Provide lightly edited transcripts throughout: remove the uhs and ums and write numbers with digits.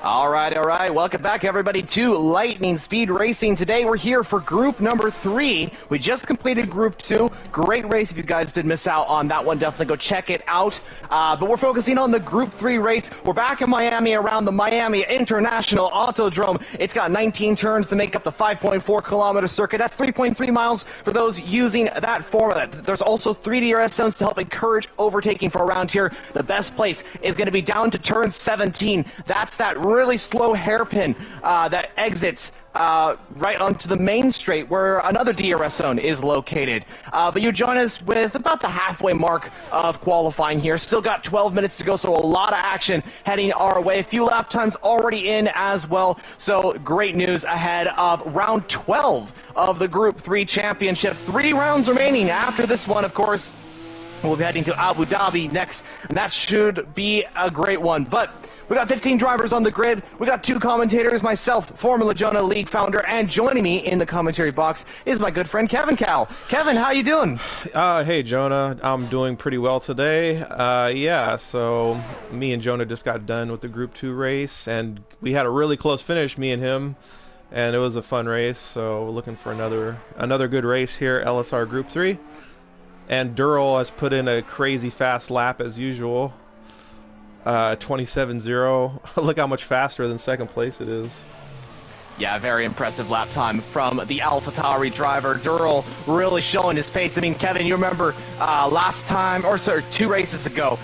All right. Welcome back, everybody, to Lightning Speed Racing. Today, we're here for group number 3. We just completed group 2. Great race. If you guys did miss out on that one, definitely go check it out. But we're focusing on the group 3 race. We're back in Miami around the Miami International Autodrome. It's got 19 turns to make up the 5.4-kilometer circuit. That's 3.3 miles for those using that formula. There's also 3 DRS zones to help encourage overtaking for around here. The best place is going to be down to turn 17. That's that really slow hairpin that exits right onto the main straight where another DRS zone is located. But you join us with about the halfway mark of qualifying here. Still got 12 minutes to go, so a lot of action heading our way. A few lap times already in as well, so great news ahead of round 12 of the Group 3 Championship. 3 rounds remaining after this one, of course. We'll be heading to Abu Dhabi next, and that should be a great one. But we got 15 drivers on the grid. We got 2 commentators, myself, Formula Jonah League founder, and joining me in the commentary box is my good friend Kevin Cal. Kevin, how you doing? Hey, Jonah. I'm doing pretty well today. Yeah, so me and Jonah just got done with the Group 2 race, and we had a really close finish, me and him, and it was a fun race. So we're looking for another good race here, LSR Group 3. And Durrell has put in a crazy fast lap as usual. 27.0. Look how much faster than second place it is. Yeah, very impressive lap time from the AlphaTauri driver. Durrell really showing his pace. I mean, Kevin, you remember last time, or sorry, 2 races ago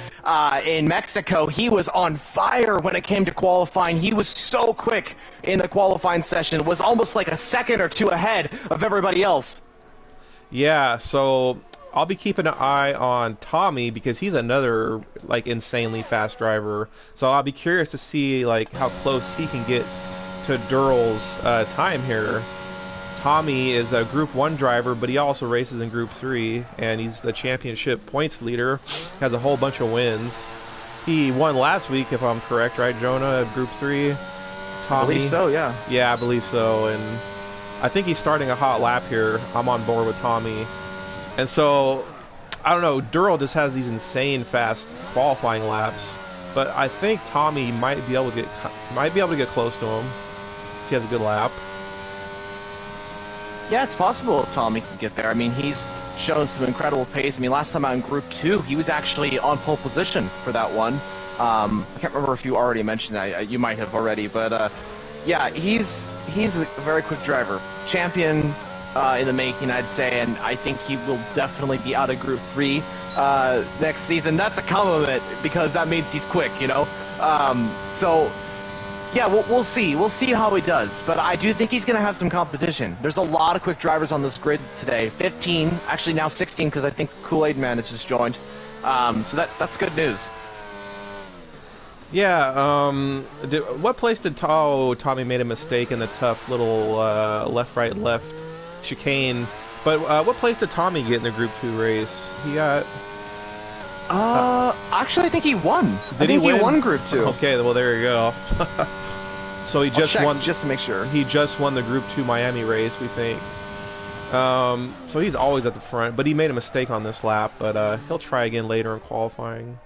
in Mexico, he was on fire when it came to qualifying. He was so quick in the qualifying session. It was almost like a second or 2 ahead of everybody else. Yeah, so I'll be keeping an eye on Tommy because he's another like insanely fast driver. So I'll be curious to see like how close he can get to Durrell's time here. Tommy is a Group 1 driver, but he also races in Group 3, and he's the championship points leader. Has a whole bunch of wins. He won last week, if I'm correct, right, Jonah? Group 3. Tommy. I believe so, yeah. Yeah, I believe so, and I think he's starting a hot lap here. I'm on board with Tommy. And so, I don't know, Durrell just has these insane fast qualifying laps, but I think Tommy might be able to get close to him if he has a good lap. Yeah, it's possible Tommy can get there. I mean, he's shown some incredible pace. I mean, last time out in Group 2, he was actually on pole position for that one. I can't remember if you already mentioned that. You might have already, but yeah, he's a very quick driver. Champion in the making, I'd say, and I think he will definitely be out of Group 3 next season. That's a compliment because that means he's quick, you know? So, yeah, we'll see. We'll see how he does, but I do think he's going to have some competition. There's a lot of quick drivers on this grid today. 15, actually now 16, because I think Kool-Aid Man has just joined. So that's good news. Yeah, what place did Tommy made a mistake in the tough little left-right-left chicane, but what place did Tommy get in the Group 2 race? He got actually I think he won. Did he won Group 2. Okay, well there you go. So he just won, just to make sure. He just won the Group 2 Miami race, we think. So he's always at the front, but he made a mistake on this lap, but he'll try again later in qualifying.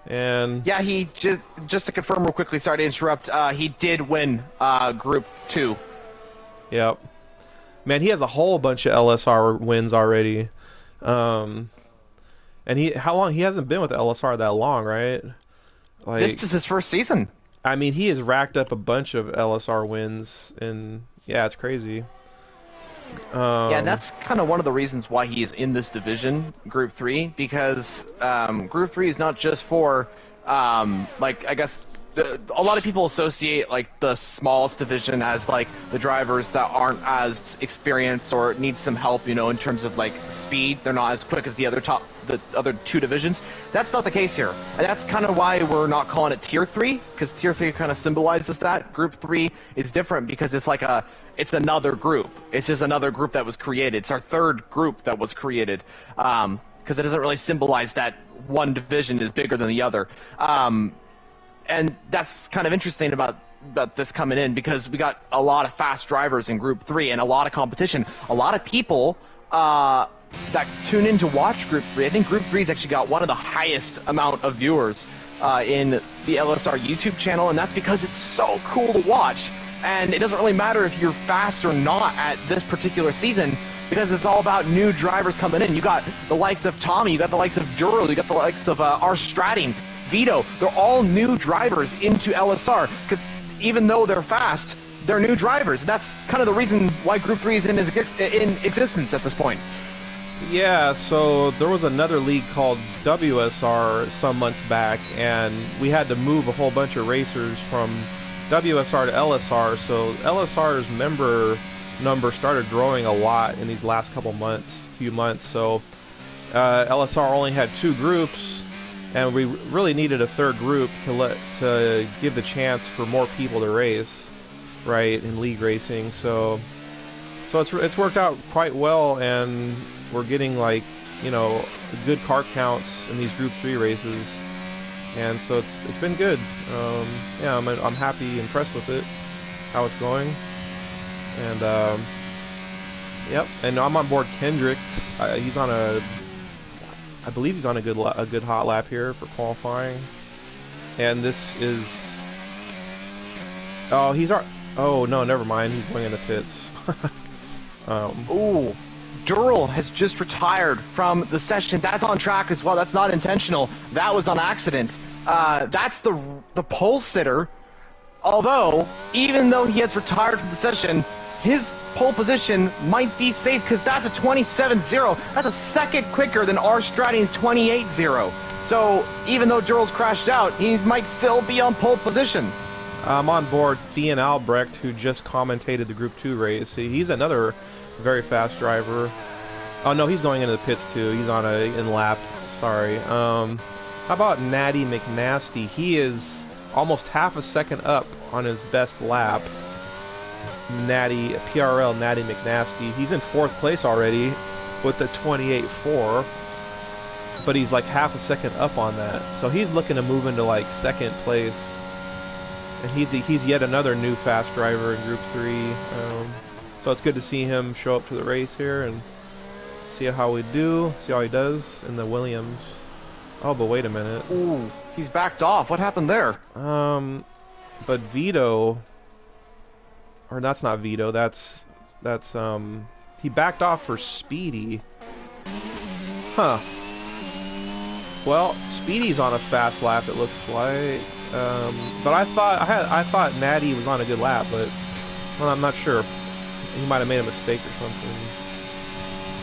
And yeah, he just to confirm real quickly, sorry to interrupt, he did win Group 2. Yep. Man, he has a whole bunch of LSR wins already. And he hasn't been with LSR that long, right? Like, this is his first season. I mean, he has racked up a bunch of LSR wins, and yeah, it's crazy. Yeah, and that's kind of one of the reasons why he is in this division, Group 3, because Group 3 is not just for, like, I guess, a lot of people associate like the smallest division as like the drivers that aren't as experienced or need some help, you know, in terms of like speed. They're not as quick as the other 2 divisions. That's not the case here, and that's kind of why we're not calling it Tier 3, because Tier 3 kind of symbolizes that. Group 3 is different because it's like it's another group. It's just another group that was created. It's our 3rd group that was created, because it doesn't really symbolize that one division is bigger than the other. And that's kind of interesting about this coming in, because we got a lot of fast drivers in Group 3 and a lot of competition. A lot of people that tune in to watch Group 3. I think Group 3's actually got one of the highest amount of viewers in the LSR YouTube channel, and that's because it's so cool to watch. And it doesn't really matter if you're fast or not at this particular season, because it's all about new drivers coming in. You got the likes of Tommy, you got the likes of Duro, you got the likes of R. Stratting, Vito. They're all new drivers into LSR. Even though they're fast, they're new drivers. That's kind of the reason why Group 3 is in existence at this point. Yeah, so there was another league called WSR some months back, and we had to move a whole bunch of racers from WSR to LSR, so LSR's member number started growing a lot in these last few months, so LSR only had 2 groups, and we really needed a 3rd group to give the chance for more people to race, right, in league racing, so it's worked out quite well, and we're getting, like, you know, good car counts in these Group 3 races, and so it's been good. Yeah, I'm happy, impressed with it, how it's going, and yep. And I'm on board Kendrick. He's on I believe he's on a good hot lap here for qualifying, and this is. Oh no, never mind. He's going in the pits. Ooh. Dural has just retired from the session. That's on track as well. That's not intentional. That was on accident. That's the pole sitter. Although, even though he has retired from the session, his pole position might be safe because that's a 27.0. That's a second quicker than R. Stratting's 28.0. So, even though Dural's crashed out, he might still be on pole position. I'm on board Thean Albrecht, who just commentated the Group 2 race. He's another very fast driver. Oh no, he's going into the pits too. He's on in lap. Sorry. How about Natty McNasty? He is almost half a second up on his best lap. PRL Natty McNasty. He's in 4th place already with the 28.4, but he's like half a second up on that. So he's looking to move into like 2nd place. And he's yet another new fast driver in Group 3. So it's good to see him show up to the race here and see how he does in the Williams. Oh, but wait a minute. Ooh, he's backed off. What happened there? But Vito, or that's not Vito. That's he backed off for Speedy. Huh. Well, Speedy's on a fast lap. It looks like. But I thought Natty was on a good lap, but well, I'm not sure. He might have made a mistake or something.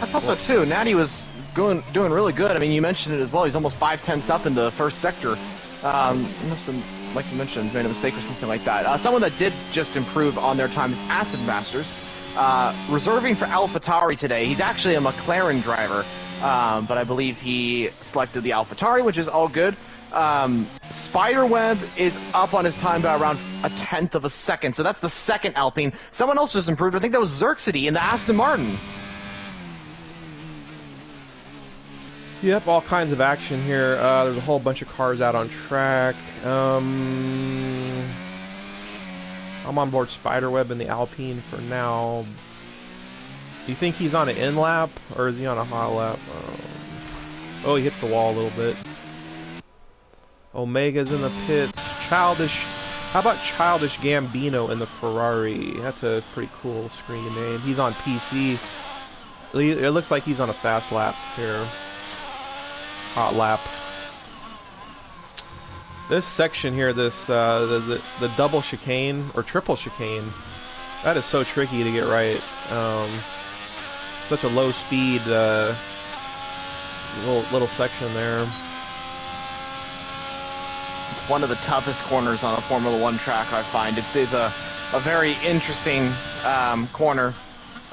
I thought so too. Natty was doing really good. I mean, you mentioned it as well. He's almost 5/10 up in the 1st sector. He must have, like you mentioned, made a mistake or something like that. Someone that did just improve on their time is Acid Masters, reserving for AlphaTauri today. He's actually a McLaren driver, but I believe he selected the AlphaTauri, which is all good. Spiderweb is up on his time by around 1/10 of a second, so that's the 2nd Alpine. Someone else just improved. I think that was Xerxity in the Aston Martin. Yep, all kinds of action here. There's a whole bunch of cars out on track. I'm on board Spiderweb in the Alpine for now. Do you think he's on an in lap, or is he on a hot lap? Oh, he hits the wall a little bit. Omega's in the pits. How about Childish Gambino in the Ferrari? That's a pretty cool screen name. He's on PC. It looks like he's on a fast lap here. Hot lap. This section here, this the double chicane or triple chicane, that is so tricky to get right. Such a low speed little section there. It's one of the toughest corners on a Formula 1 track, I find. It's a very interesting corner.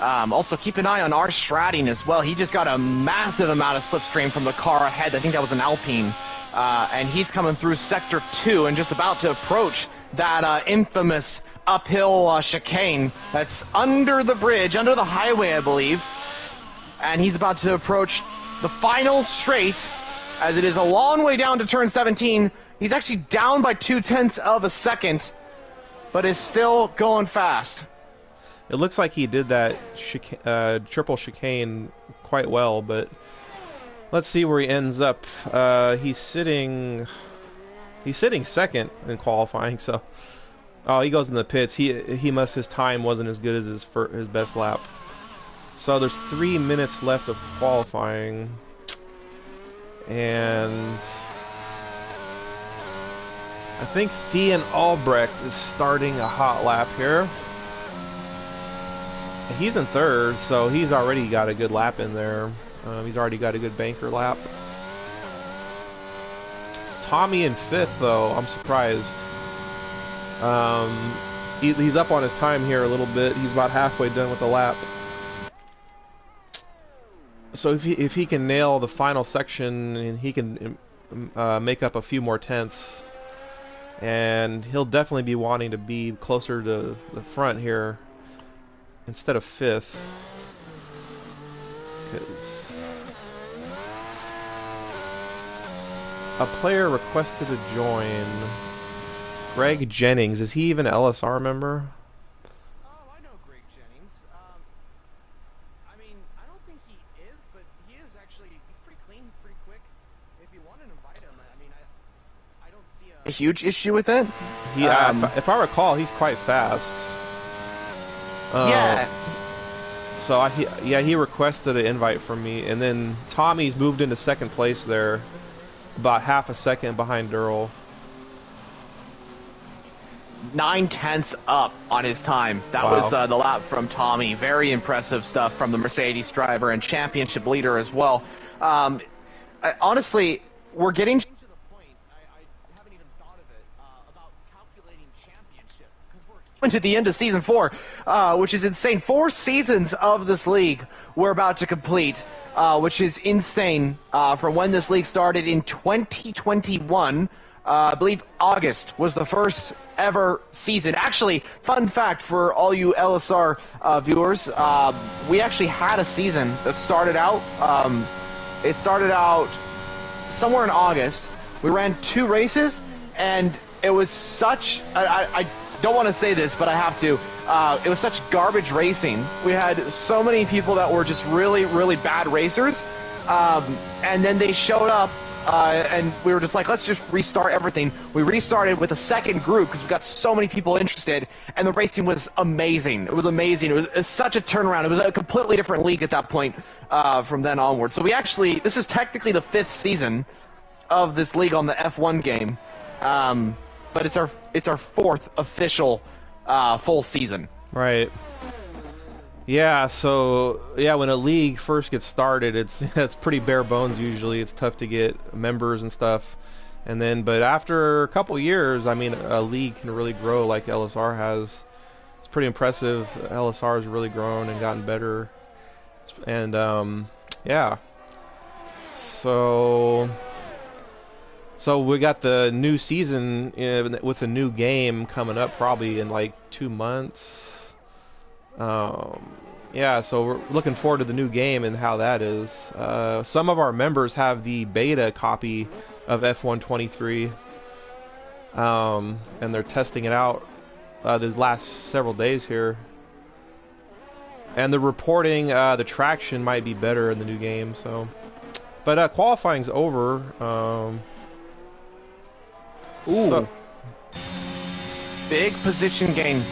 Also, keep an eye on R. Stratting as well. He just got a massive amount of slipstream from the car ahead. I think that was an Alpine. And he's coming through Sector 2 and just about to approach that infamous uphill chicane that's under the bridge, under the highway, I believe. And he's about to approach the final straight, as it is a long way down to turn 17. He's actually down by 0.2 of a second, but is still going fast. It looks like he did that triple chicane quite well, but let's see where he ends up. He's sitting He's sitting second in qualifying, so oh, he goes in the pits. His time wasn't as good as his best lap. So there's 3 minutes left of qualifying, and I think Thean Albrecht is starting a hot lap here. He's in third, so he's already got a good lap in there. He's already got a good banker lap. Tommy in fifth, though. I'm surprised. He's up on his time here a little bit. He's about halfway done with the lap. So if he can nail the final section, and he can make up a few more tenths, and he'll definitely be wanting to be closer to the front here instead of fifth, because a player requested to join. Greg Jennings, is he even an LSR member? Oh, I know Greg Jennings. I mean, I don't think he is, but he is actually, he's pretty clean, he's pretty quick. If you want to invite him, I mean, I don't see a huge issue with it. If I recall, he's quite fast. Yeah. So he requested an invite from me, and then Tommy's moved into second place there, about half a second behind Durrell. 9/10 up on his time. That was the lap from Tommy. Very impressive stuff from the Mercedes driver and championship leader as well. Honestly, we're getting to the point, I haven't even thought of it, about calculating championship, because we're coming to the end of season 4, which is insane. 4 seasons of this league we're about to complete, which is insane, from when this league started in 2021. I believe August was the first ever season. Actually, fun fact for all you LSR viewers, we actually had a season that started out, it started out somewhere in August. We ran 2 races, and it was such, I don't want to say this, but I have to, it was such garbage racing. We had so many people that were just really, really bad racers, and then they showed up, and we were just like, let's just restart everything. We restarted with a second group because we got so many people interested, and the racing was amazing. It was amazing. It was such a turnaround. It was a completely different league at that point, from then onward. So we actually, this is technically the 5th season of this league on the F1 game, but it's our 4th official full season. Right. Yeah, so yeah, when a league first gets started, it's pretty bare bones usually. It's tough to get members and stuff. And then but after a couple years, I mean, a league can really grow like LSR has. It's pretty impressive. LSR has really grown and gotten better. And yeah. So we got the new season with a new game coming up probably in like 2 months. Yeah, so we're looking forward to the new game and how that is. Some of our members have the beta copy of F123, and they're testing it out these last several days here. And the reporting, the traction might be better in the new game. So, but qualifying's over. Ooh. So, big position gain.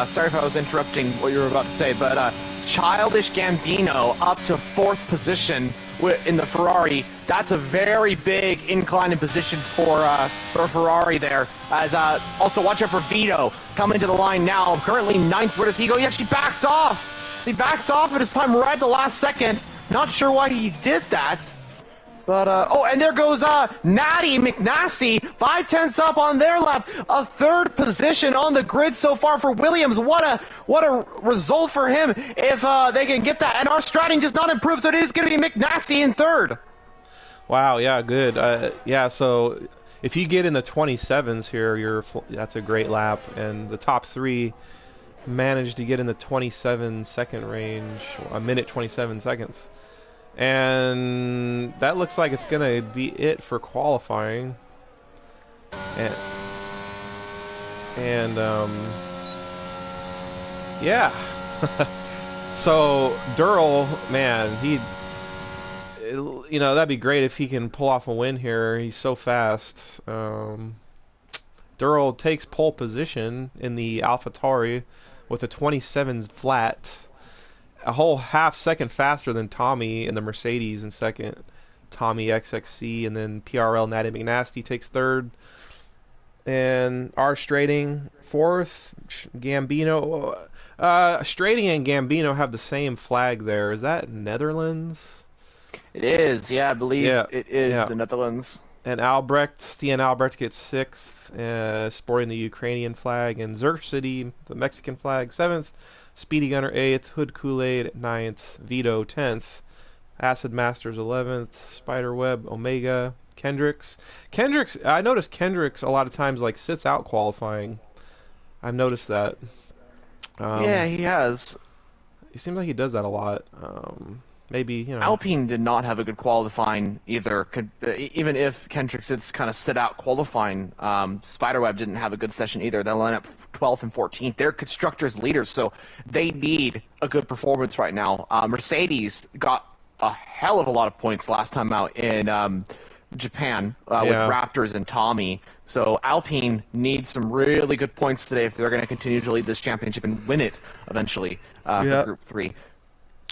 Sorry if I was interrupting what you were about to say, but Childish Gambino up to 4th position in the Ferrari. That's a very big incline in position for Ferrari there. As also watch out for Vito coming to the line now. Currently 9th. Where does he go? He actually backs off. So he backs off at his time right at the last second. Not sure why he did that. But, oh, and there goes Natty McNasty, 5/10 up on their lap, a 3rd position on the grid so far for Williams. What a result for him if they can get that. And our stratting does not improve, so it is going to be McNasty in 3rd. Wow, yeah, good. Yeah, so if you get in the 27s here, that's a great lap, and the top 3 managed to get in the 27-second range, a minute 27 seconds. And that looks like it's gonna be it for qualifying. And yeah. So Durrell, man, you know, that'd be great if he can pull off a win here. He's so fast. Durrell takes pole position in the AlphaTauri with a 27 flat, a whole half second faster than Tommy in the Mercedes in second. Tommy XXC, and then PRL Natty McNasty takes third. And R Strating fourth. Gambino. Strating and Gambino have the same flag there. Is that Netherlands? It is, yeah, I believe Yeah, it is yeah. the Netherlands. And Albrecht, Stian Albrecht gets sixth, sporting the Ukrainian flag. And Zercity, the Mexican flag, seventh. Speedy Gunner eighth. Hood Kool-Aid ninth. Vito 10th. Acid Masters 11th. Spiderweb Omega. Kendricks. I noticed Kendricks a lot of times like sits out qualifying. I've noticed that. Yeah, he has. It seems like he does that a lot. Maybe, you know. Alpine did not have a good qualifying either. Even if Kendrick sits kind of sit out qualifying, Spiderweb didn't have a good session either. They line up 12th and 14th. They're constructors leaders, so they need a good performance right now. Mercedes got a hell of a lot of points last time out in Japan with Raptors and Tommy. So Alpine needs some really good points today if they're going to continue to lead this championship and win it eventually for Group 3.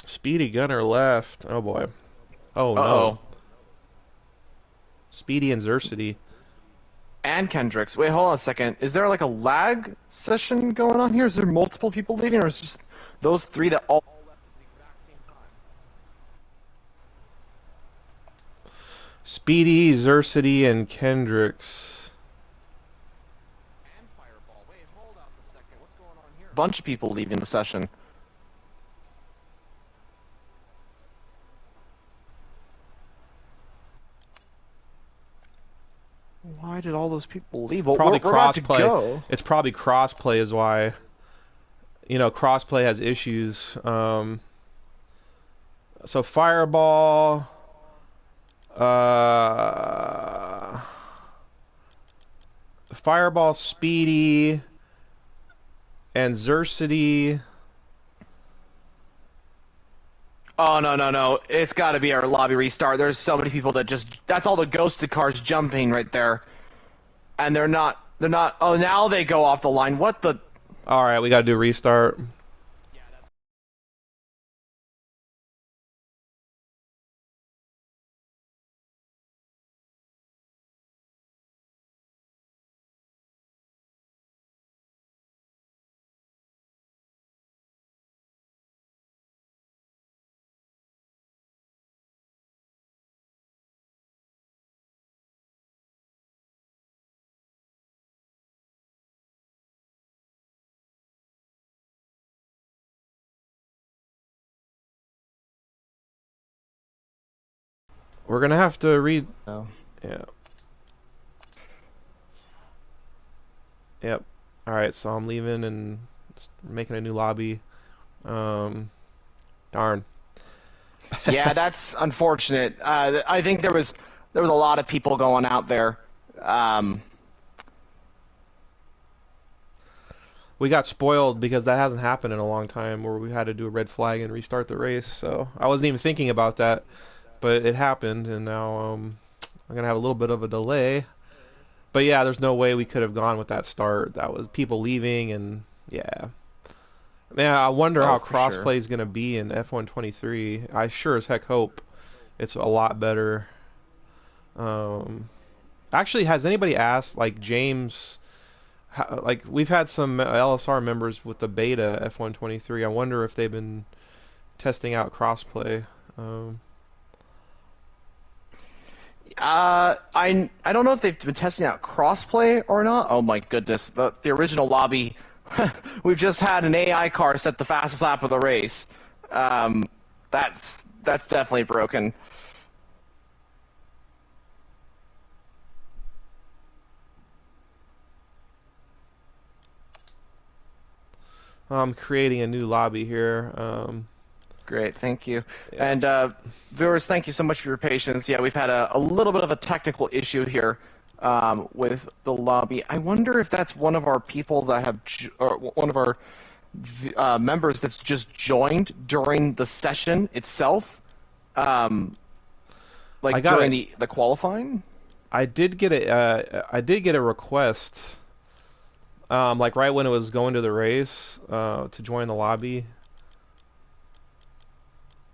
Speedy Gunner left. Oh boy. Oh no. Uh-oh. Speedy and Zercity. And Kendricks. Wait, hold on a second. Is there like a lag session going on here? Is there multiple people leaving, or is it just those three that all left at the exact same time? Speedy, Zercity, and Kendricks. And Fireball. Wait, hold up a second. What's going on here? Bunch of people leaving the session. Why did all those people leave? Well, Probably we're about to crossplay. go. It's probably crossplay is why. You know, crossplay has issues. So Fireball, Fireball, Speedy, and Zercity. Oh, no. It's got to be our lobby restart. There's so many people that just... That's all the ghosted cars jumping right there. And they're not... Oh, now they go off the line. What the... Alright, we gotta do a restart. We're gonna have to read. Oh. Yeah. Yep. Alright, so I'm leaving and making a new lobby. Darn. Yeah, that's unfortunate. I think there was a lot of people going out there. We got spoiled because that hasn't happened in a long time where we had to do a red flag and restart the race. So I wasn't even thinking about that, but it happened, and now I'm gonna have a little bit of a delay. But yeah, there's no way we could have gone with that start. That was people leaving, and yeah. Man, I wonder how crossplay is gonna be in F123. I sure as heck hope it's a lot better. Actually, has anybody asked, like James? Like we've had some LSR members with the beta F123. I wonder if they've been testing out crossplay. I don't know if they've been testing out crossplay or not. Oh my goodness, the original lobby. We've just had an AI car set the fastest lap of the race. That's definitely broken. I'm creating a new lobby here. Great, thank you. Yeah. And viewers, thank you so much for your patience. Yeah, we've had a little bit of a technical issue here with the lobby. I wonder if that's one of our people that have, or one of our members that's just joined during the session itself, like during the qualifying. I did get a request like right when it was going to the race, to join the lobby.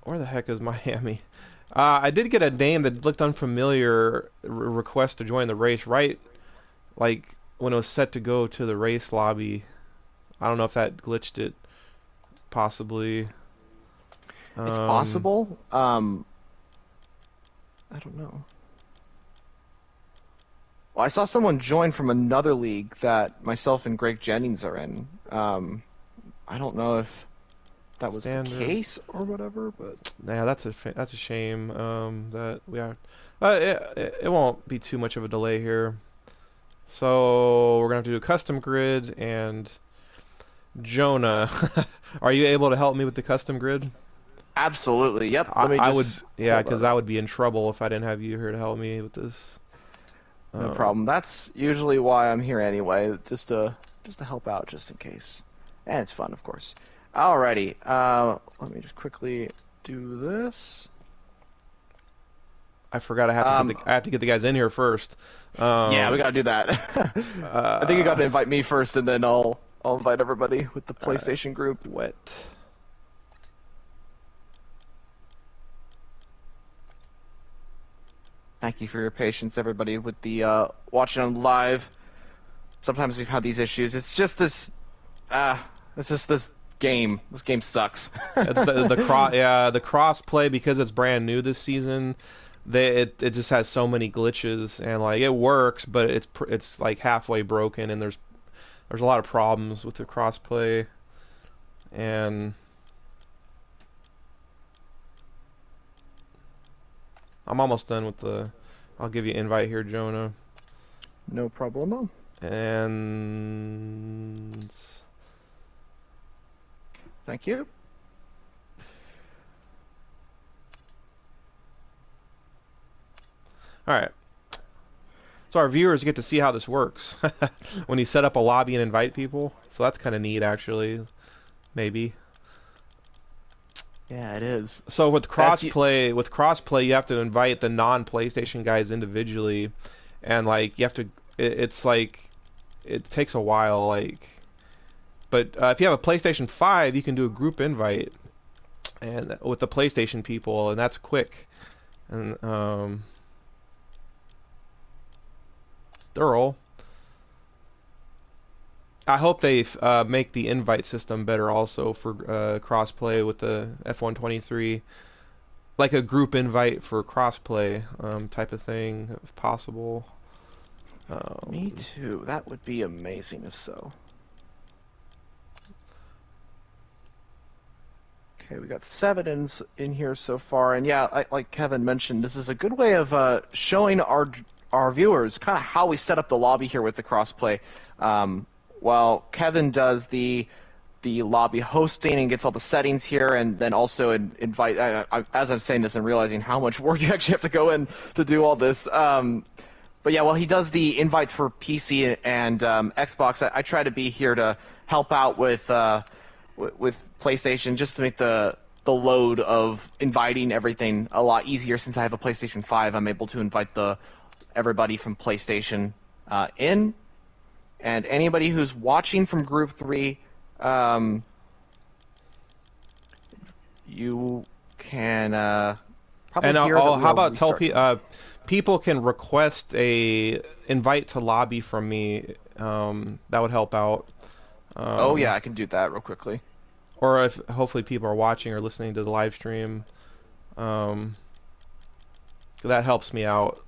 Where the heck is Miami? I did get a name that looked unfamiliar, request to join the race, right? Like when it was set to go to the race lobby. I don't know if that glitched it, possibly. It's possible. I don't know. Well, I saw someone join from another league that myself and Greg Jennings are in. I don't know if that was the Standard. case or whatever, but Yeah, that's a shame. That we are. It won't be too much of a delay here. So we're gonna have to do a custom grid and Jonah. Are you able to help me with the custom grid? absolutely. Yep. Let me I would, just yeah, pull that because I up. would be in trouble if I didn't have you here to help me with this. No problem. That's usually why I'm here anyway, just to help out, just in case. And it's fun, of course. Alrighty. Let me just quickly do this. I forgot I have to get the guys in here first. Yeah, we Um, gotta do that. I think you got uh, to invite me first, and then I'll invite everybody with the all right, PlayStation group. wet. Thank you for your patience, everybody, with the watching on live. Sometimes we've had these issues. It's just this, it's just this game. This game sucks. It's the cross play because it's brand new this season. It just has so many glitches and like it works, but it's like halfway broken and there's a lot of problems with the cross play and I'm almost done with the. I'll give you an invite here, Jonah. No problemo. And Thank you. all right. So our viewers get to see how this works when you set up a lobby and invite people. So that's kind of neat, actually. Maybe. Yeah, it is. So with That's crossplay, you have to invite the non-PlayStation guys individually, and like you have to. It's like it takes a while. Like, but if you have a PlayStation 5, you can do a group invite, and with the PlayStation people, and that's quick. And Thurl. I hope they make the invite system better also for crossplay with the F123, like a group invite for crossplay type of thing, if possible. me too. That would be amazing if so. Okay, we got 7 in here so far, and yeah, like Kevin mentioned, this is a good way of showing our viewers kind of how we set up the lobby here with the crossplay. While Kevin does the lobby hosting and gets all the settings here, and then also invite. As I'm saying this, I'm realizing how much work you actually have to go in to do all this. But yeah, while he does the invites for PC and Xbox, I try to be here to help out with PlayStation, just to make the load of inviting everything a lot easier. Since I have a PlayStation 5, I'm able to invite everybody from PlayStation in, and anybody who's watching from Group 3, you can probably And hear that how we'll about tell restart. people can request a invite to lobby from me. That would help out. Oh yeah, I can do that real quickly. Or if hopefully people are watching or listening to the live stream, that helps me out.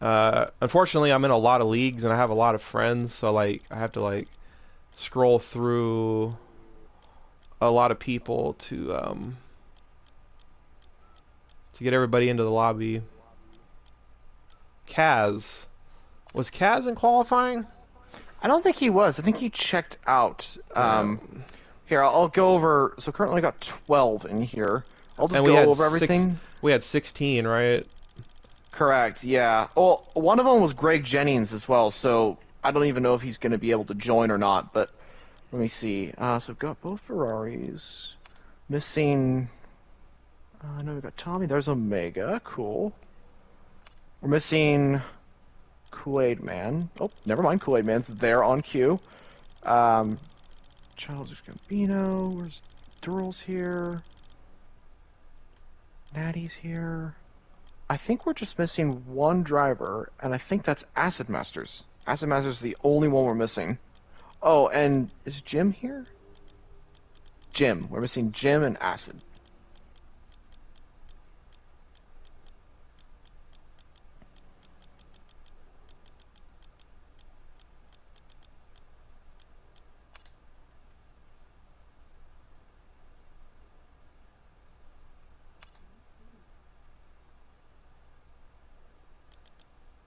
Unfortunately, I'm in a lot of leagues and I have a lot of friends, so like I have to like scroll through a lot of people to get everybody into the lobby. Kaz. Was Kaz in qualifying? I don't think he was. I think he checked out. Yeah. Here, I'll go over. So currently I got 12 in here. I'll just And we go had over everything. we had 16, right? Correct, yeah. Well, one of them was Greg Jennings as well, so I don't even know if he's going to be able to join or not, but let me see. So we've got both Ferraris. Missing... I know we've got Tommy. There's Omega. Cool. We're missing Kool-Aid Man. Oh, never mind. Kool-Aid Man's there on cue. Childish Gambino. Where's Durrell's here? Natty's here. I think we're just missing one driver, and I think that's Acid Masters. Acid Masters is the only one we're missing. Oh, and is Jim here? Jim. We're missing Jim and Acid.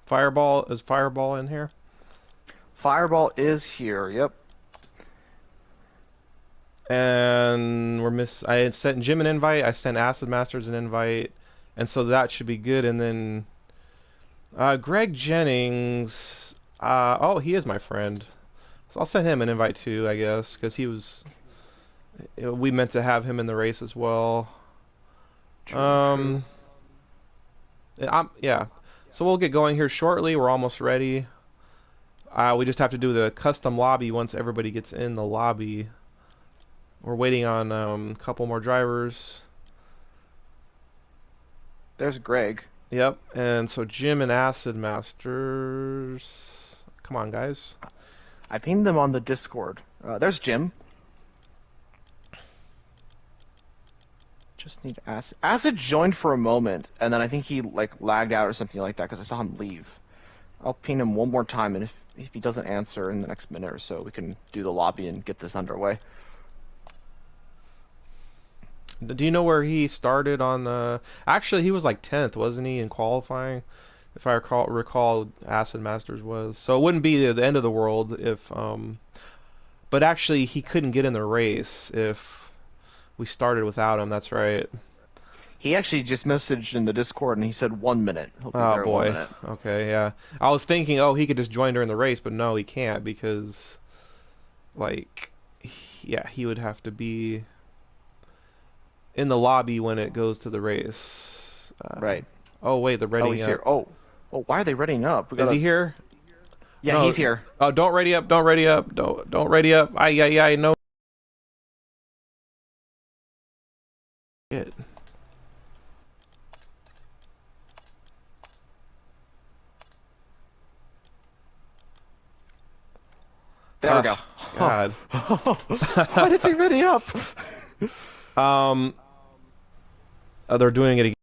Fireball, is Fireball in here? Fireball is here, yep. And I had sent Jim an invite, I sent Acid Masters an invite, and so that should be good. And then Greg Jennings, oh, he is my friend. So I'll send him an invite too, I guess, because we meant to have him in the race as well. True. Yeah. So we'll get going here shortly. We're almost ready. We just have to do the custom lobby once everybody gets in the lobby. We're waiting on a couple more drivers. There's Greg. Yep. And so Jim and Acid Masters. Come on, guys. I pinged them on the Discord. There's Jim. Just need Acid. Acid joined for a moment, and then I think he like lagged out or something like that because I saw him leave. I'll ping him one more time, and if he doesn't answer in the next minute or so, we can do the lobby and get this underway. Do you know where he started on the... Actually, he was like 10th, wasn't he, in qualifying? If I recall, Acid Masters was. So it wouldn't be the end of the world if... But actually, he couldn't get in the race if we started without him. That's right. He actually just messaged in the Discord, and he said 1 minute. He'll be Oh, there in 1 boy. minute. Okay, yeah. I was thinking, oh, he could just join during the race, but no, he can't because... Like... Yeah, he would have to be... in the lobby when it goes to the race. Right. Oh wait, they're readying Oh, he's up. here. Oh, why are they readying up? Is he here? Yeah, No. he's here. Oh, don't ready up! Don't ready up! Don't ready up! I know. Shit. There we go. God. Why did they ready up? They're doing it again.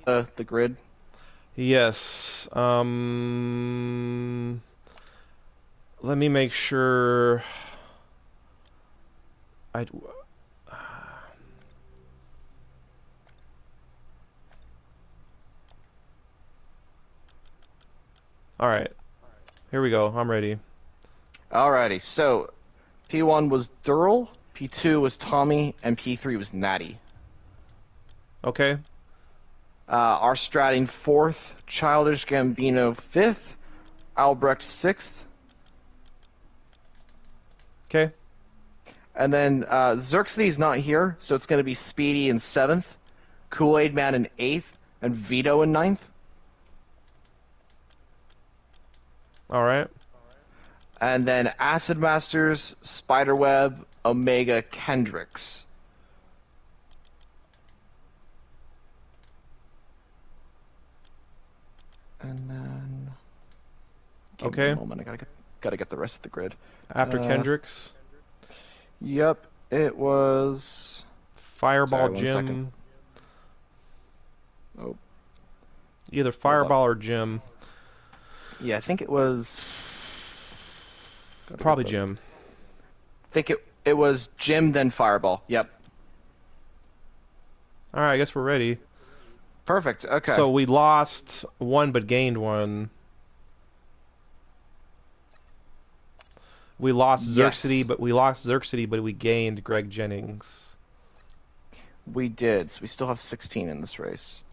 The grid. Yes. Let me make sure. I. All right. Here we go. I'm ready. Alrighty, so P1 was Durrell, P2 was Tommy, and P3 was Natty. Okay. Our stratting 4th, Childish Gambino 5th, Albrecht 6th, Okay. and then Xerxes not here, so it's going to be Speedy in 7th, Kool-Aid Man in 8th, and Vito in 9th. All right. And then Acid Masters, Spiderweb, Omega, Kendricks. And then... Give me a moment. I gotta get the rest of the grid. After Kendricks. Yep, it was... Fireball Sorry, Jim. 1 second. Oh. Either Fireball or Jim. Yeah, I think it was... Probably Jim. I think it was Jim, then Fireball. Yep. All right, I guess we're ready. Perfect. Okay. So we lost one but gained one. We lost Yes, Xerxity, but we gained Greg Jennings. we did. So we still have 16 in this race.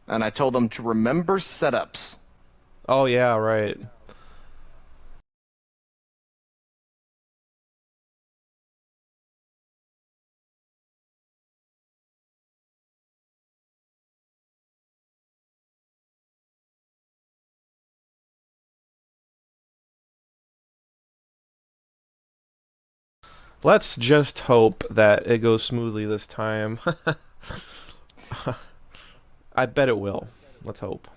And I told them to remember setups. Oh yeah, right. Let's just hope that it goes smoothly this time. I bet it will. Let's hope.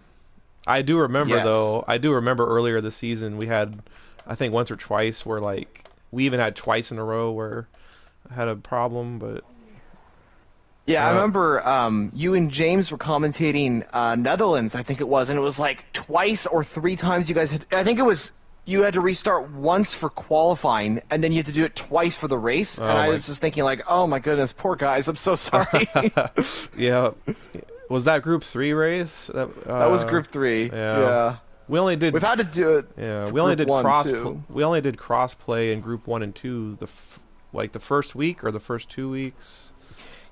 I do remember Yes. though. I do remember earlier this season we had, I think once or twice where like we even had twice in a row where I had a problem, but Yeah, I uh, remember you and James were commentating Netherlands, I think it was, and it was like twice or three times you guys had. I think it was you had to restart once for qualifying, and then you had to do it twice for the race. And oh I my. was just thinking, like, oh my goodness, poor guys, I'm so sorry. Yeah. Was that Group 3 race? That was Group 3. Yeah. Yeah, We only did we've had to do it Yeah, for we only Group did 1 too. we only did cross play in Group 1 and 2 like the first week or the first 2 weeks.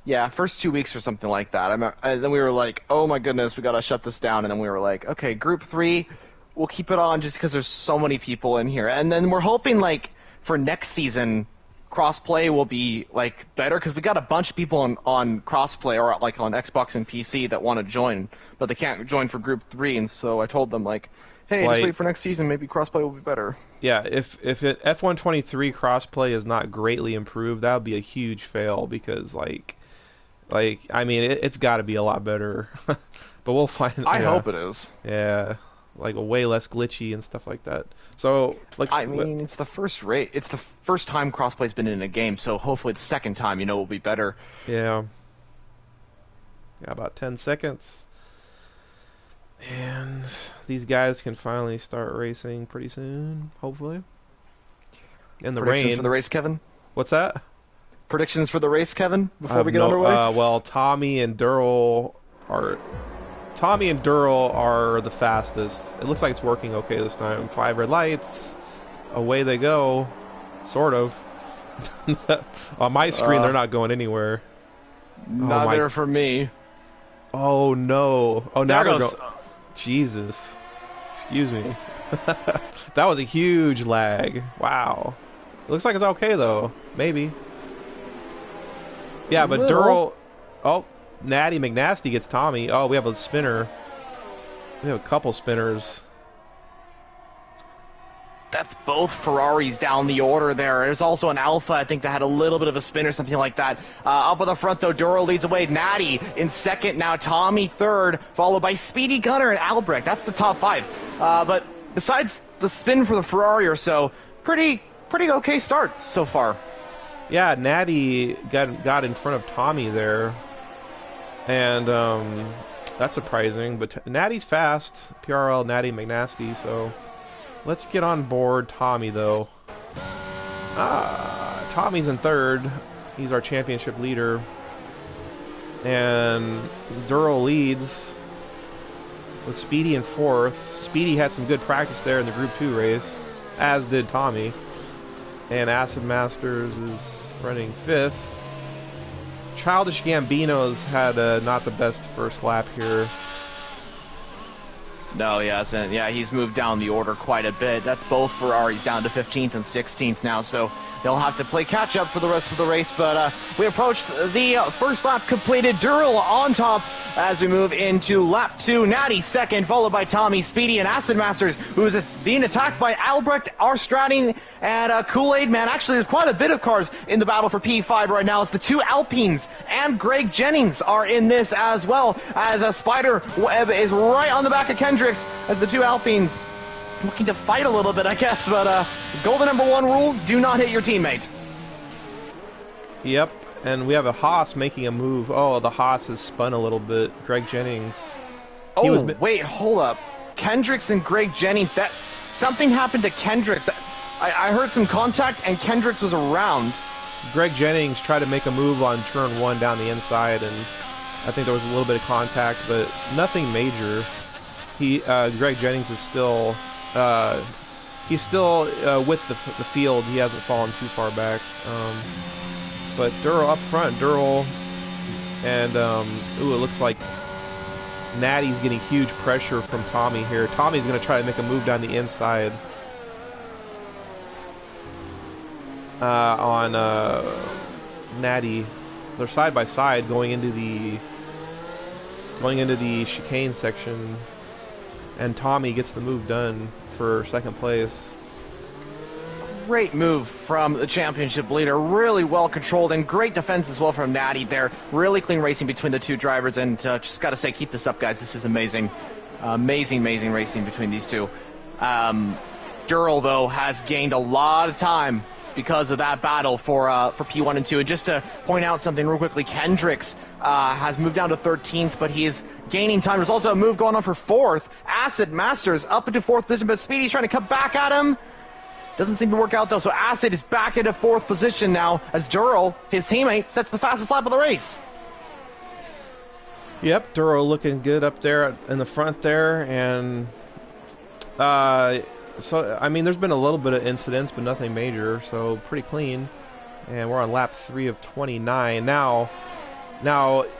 Yeah, first 2 weeks or something like that. And then we were like, oh my goodness, we gotta shut this down. And then we were like, okay, Group 3, we'll keep it on just because there's so many people in here. And then we're hoping like for next season, crossplay will be like better because we got a bunch of people on crossplay or like on Xbox and PC that want to join, but they can't join for Group 3. And so I told them like, hey, just wait Like for next season. Maybe crossplay will be better. yeah, if it F123 crossplay is not greatly improved, that would be a huge fail because like I mean it's got to be a lot better. But we'll find I yeah. hope it is. Yeah. Like a way less glitchy and stuff like that. So like I mean, it's the first rate. It's the first time crossplay's been in a game, so hopefully the second time, will be better. yeah. Got about 10 seconds. And these guys can finally start racing pretty soon, hopefully. In the Predictions for rain. the race, Kevin? What's that? Predictions for the race, Kevin, I before have we get no. underway? Well, Tommy and Durrell are the fastest. It looks like it's working okay this time. 5 red lights. Away they go. Sort of. On my screen, they're not going anywhere. Oh Not my. there for me. Oh no. Oh, now There they're goes. going. Jesus. Excuse me. That was a huge lag. Wow. It looks like it's okay though. Maybe. Yeah, but Little. Durrell. Oh, Natty McNasty gets Tommy. Oh, we have a spinner. We have a couple spinners. That's both Ferraris down the order there. There's also an Alpha, I think, that had a little bit of a spin or something like that. Up on the front, though, Duro leads away. Natty in second, now Tommy third, followed by Speedy Gunner and Albrecht. That's the top 5. But besides the spin for the Ferrari or so, pretty okay start so far. Yeah, Natty got in front of Tommy there. And that's surprising. But Natty's fast. PRL Natty McNasty, so... Let's get on board Tommy, though. Tommy's in third. He's our championship leader. And Durrell leads with Speedy in fourth. Speedy had some good practice there in the Group 2 race, as did Tommy. And Acid Masters is running fifth. Childish Gambino's had not the best first lap here. No, he hasn't. Yeah, he's moved down the order quite a bit. That's both Ferraris down to 15th and 16th now, so they'll have to play catch-up for the rest of the race. But we approached the first lap completed. Durrell on top as we move into lap 2. Natty second, followed by Tommy, Speedy, and Acid Masters, who's being attacked by Albrecht, Arstrading, and Kool-Aid Man. Actually, there's quite a bit of cars in the battle for P5 right now. It's the 2 Alpines and Greg Jennings are in this as well, as Spider Web is right on the back of Kendricks as the 2 Alpines looking to fight a little bit, I guess. But golden number 1 rule, do not hit your teammate. Yep, and we have a Haas making a move. Oh, the Haas has spun a little bit. Greg Jennings. Oh, wait, hold up. Kendricks and Greg Jennings, that something happened to Kendricks. I heard some contact and Kendricks was around. Greg Jennings tried to make a move on turn 1 down the inside, and I think there was a little bit of contact, but nothing major. Greg Jennings is still, he's still with the field. He hasn't fallen too far back. But Durrell up front, and ooh, it looks like Natty's getting huge pressure from Tommy here. Tommy's going to try to make a move down the inside on Natty. They're side by side going into the chicane section, and Tommy gets the move done for second place. Great move from the championship leader, really well controlled, and great defense as well from Natty there. Really clean racing between the 2 drivers, and just gotta say, keep this up, guys. This is amazing. Amazing racing between these 2. Durrell, though, has gained a lot of time because of that battle for P1 and 2. And just to point out something real quickly, Kendricks has moved down to 13th, but he is gaining time. There's also a move going on for 4th. Acid Masters up into 4th position, but Speedy's trying to come back at him. Doesn't seem to work out, though, so Acid is back into 4th position now as Durrell, his teammate, sets the fastest lap of the race. Yep, Durrell looking good up there in the front there, and so, I mean, there's been a little bit of incidents, but nothing major, so pretty clean. And we're on lap 3 of 29. Now,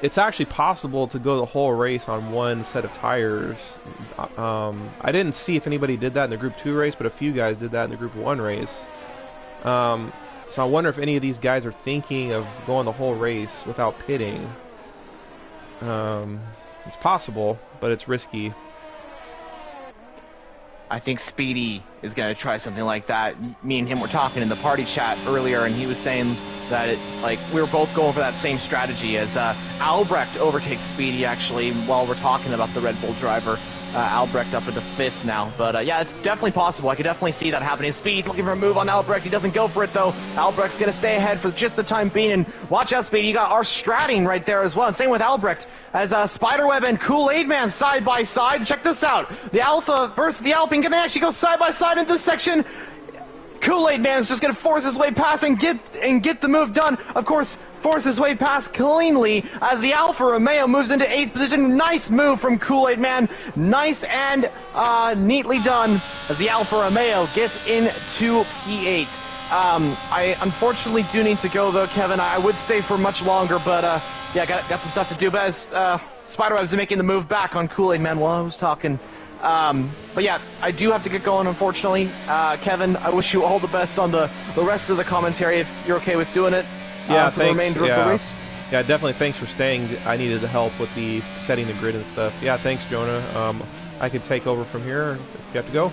it's actually possible to go the whole race on one set of tires. I didn't see if anybody did that in the Group 2 race, but a few guys did that in the Group 1 race. So I wonder if any of these guys are thinking of going the whole race without pitting. It's possible, but it's risky. I think Speedy is going to try something like that. Me and him were talking in the party chat earlier, and he was saying that we were both going for that same strategy as Albrecht overtakes Speedy, actually, while we're talking about the Red Bull driver. Albrecht up into 5th now. But yeah, it's definitely possible. I could definitely see that happening. Speedy's looking for a move on Albrecht. He doesn't go for it, though. Albrecht's going to stay ahead for just the time being. And watch out, Speedy. You got Arstrading right there as well. And same with Albrecht as Spiderweb and Kool-Aid Man side by side. Check this out. The Alpha versus the Alpine. Can they actually go side by side in this section? Kool-Aid Man's just going to force his way past and get the move done. Of course, force his way past cleanly as the Alfa Romeo moves into 8th position. Nice move from Kool-Aid Man. Nice and neatly done as the Alfa Romeo gets into P8. I unfortunately do need to go, though, Kevin. I would stay for much longer, but yeah, got some stuff to do. But as Spiderweb's making the move back on Kool-Aid Man while I was talking. But yeah, I do have to get going, unfortunately. Kevin, I wish you all the best on the rest of the commentary, if you're okay with doing it. Yeah, for the remainder of the race. Yeah, definitely. Thanks for staying. I needed the help with the setting the grid and stuff. Yeah, thanks, Jonah. I can take over from here if you have to go.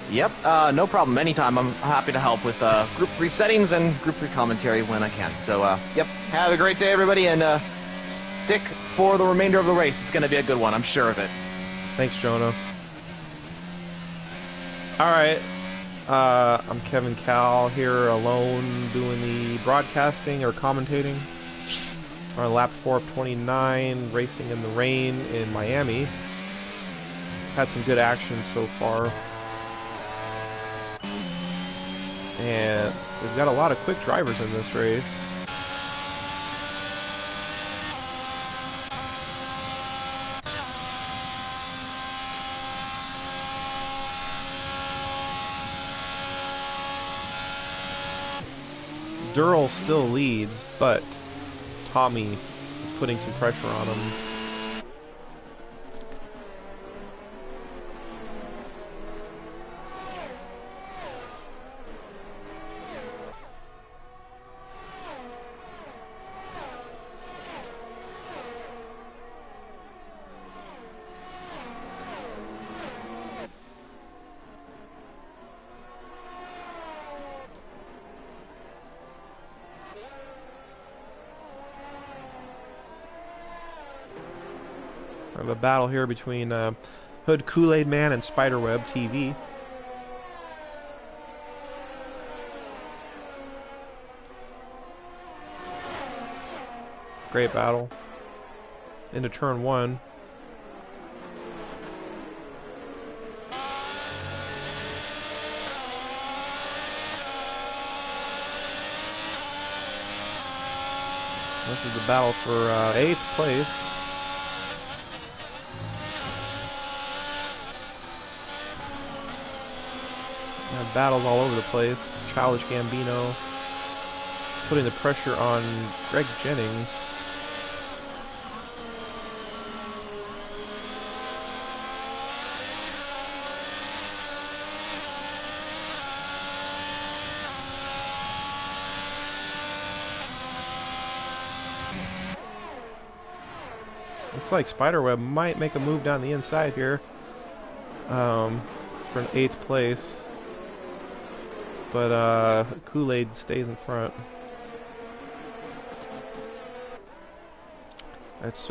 Yep, no problem. Anytime. I'm happy to help with Group 3 settings and Group 3 commentary when I can. So, yep, have a great day, everybody, and stick for the remainder of the race. It's going to be a good one, I'm sure of it. Thanks, Jonah. Alright, I'm Kevin Cal here alone doing the broadcasting or commentating. We're on lap 4 of 29, racing in the rain in Miami. Had some good action so far. And we've got a lot of quick drivers in this race. Durrell still leads, but Tommy is putting some pressure on him. I have a battle here between Hood Kool-Aid Man and Spiderweb TV. Great battle. Into turn 1. This is the battle for 8th place. And battles all over the place. Childish Gambino putting the pressure on Greg Jennings. Looks like Spiderweb might make a move down the inside here for an 8th place, but Kool-Aid stays in front. It's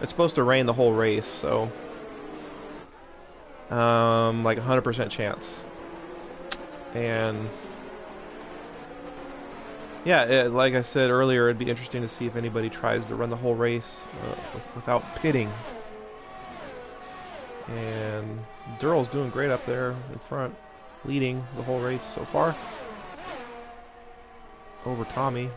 supposed to rain the whole race, so like 100% chance. And yeah, like I said earlier, it'd be interesting to see if anybody tries to run the whole race without pitting. And Durrell's doing great up there in front, leading the whole race so far over Tommy.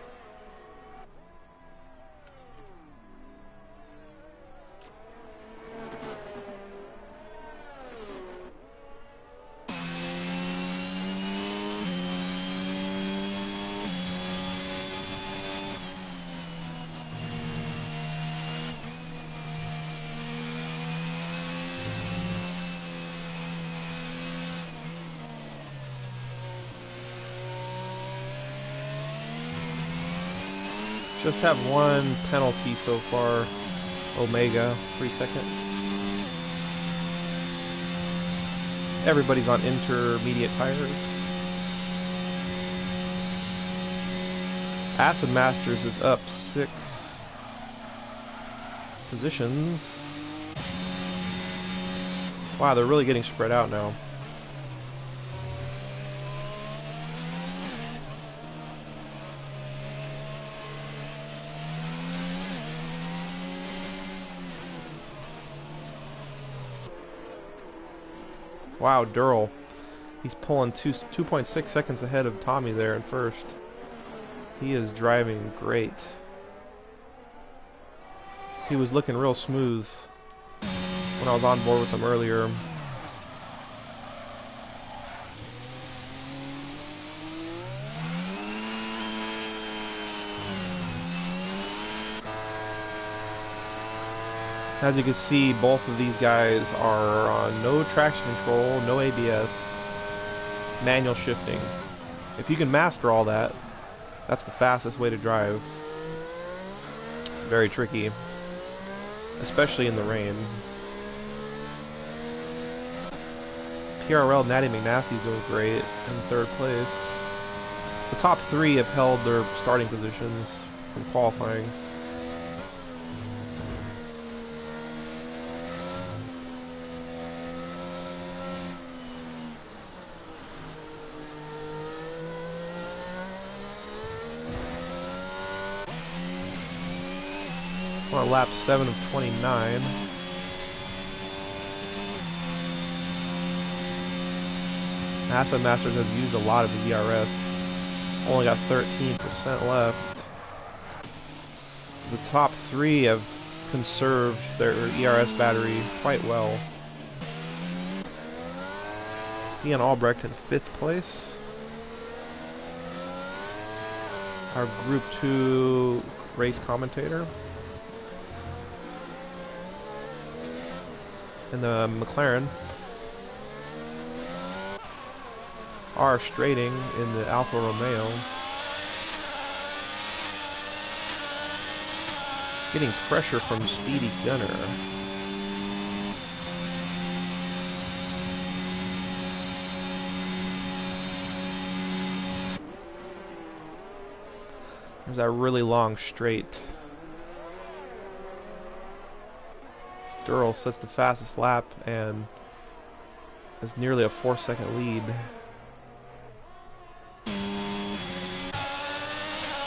Just have one penalty so far. Omega, 3 seconds. Everybody's on intermediate tires. Acid Masters is up 6 positions. Wow, they're really getting spread out now. Wow, Durrell. He's pulling 2.6 seconds ahead of Tommy there in first. He is driving great. He was looking real smooth when I was on board with him earlier. As you can see, both of these guys are on no traction control, no ABS, manual shifting. If you can master all that, that's the fastest way to drive. Very tricky, especially in the rain. PRL Natty McNasty's doing great in 3rd place. The top 3 have held their starting positions from qualifying. On lap 7 of 29. Acid Masters has used a lot of his ERS. Only got 13% left. The top 3 have conserved their ERS battery quite well. Ian Albrecht in 5th place. Our Group 2 race commentator. And the McLaren. R. Strating in the Alfa Romeo. Getting pressure from Speedy Gunner. There's that really long straight. Durrell sets the fastest lap and has nearly a 4-second lead.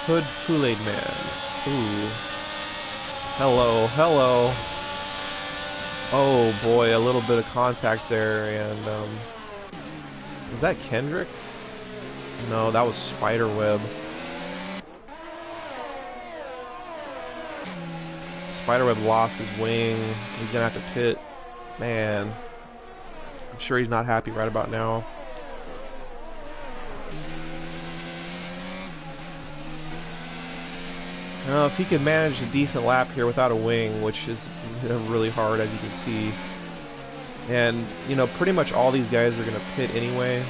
Hood Kool-Aid Man. Ooh. Hello, hello. Oh boy, a little bit of contact there, and was that Kendricks? No, that was Spiderweb. Spiderweb lost his wing. He's gonna have to pit. Man, I'm sure he's not happy right about now. If he could manage a decent lap here without a wing, which is really hard, as you can see. And, you know, pretty much all these guys are going to pit anyway.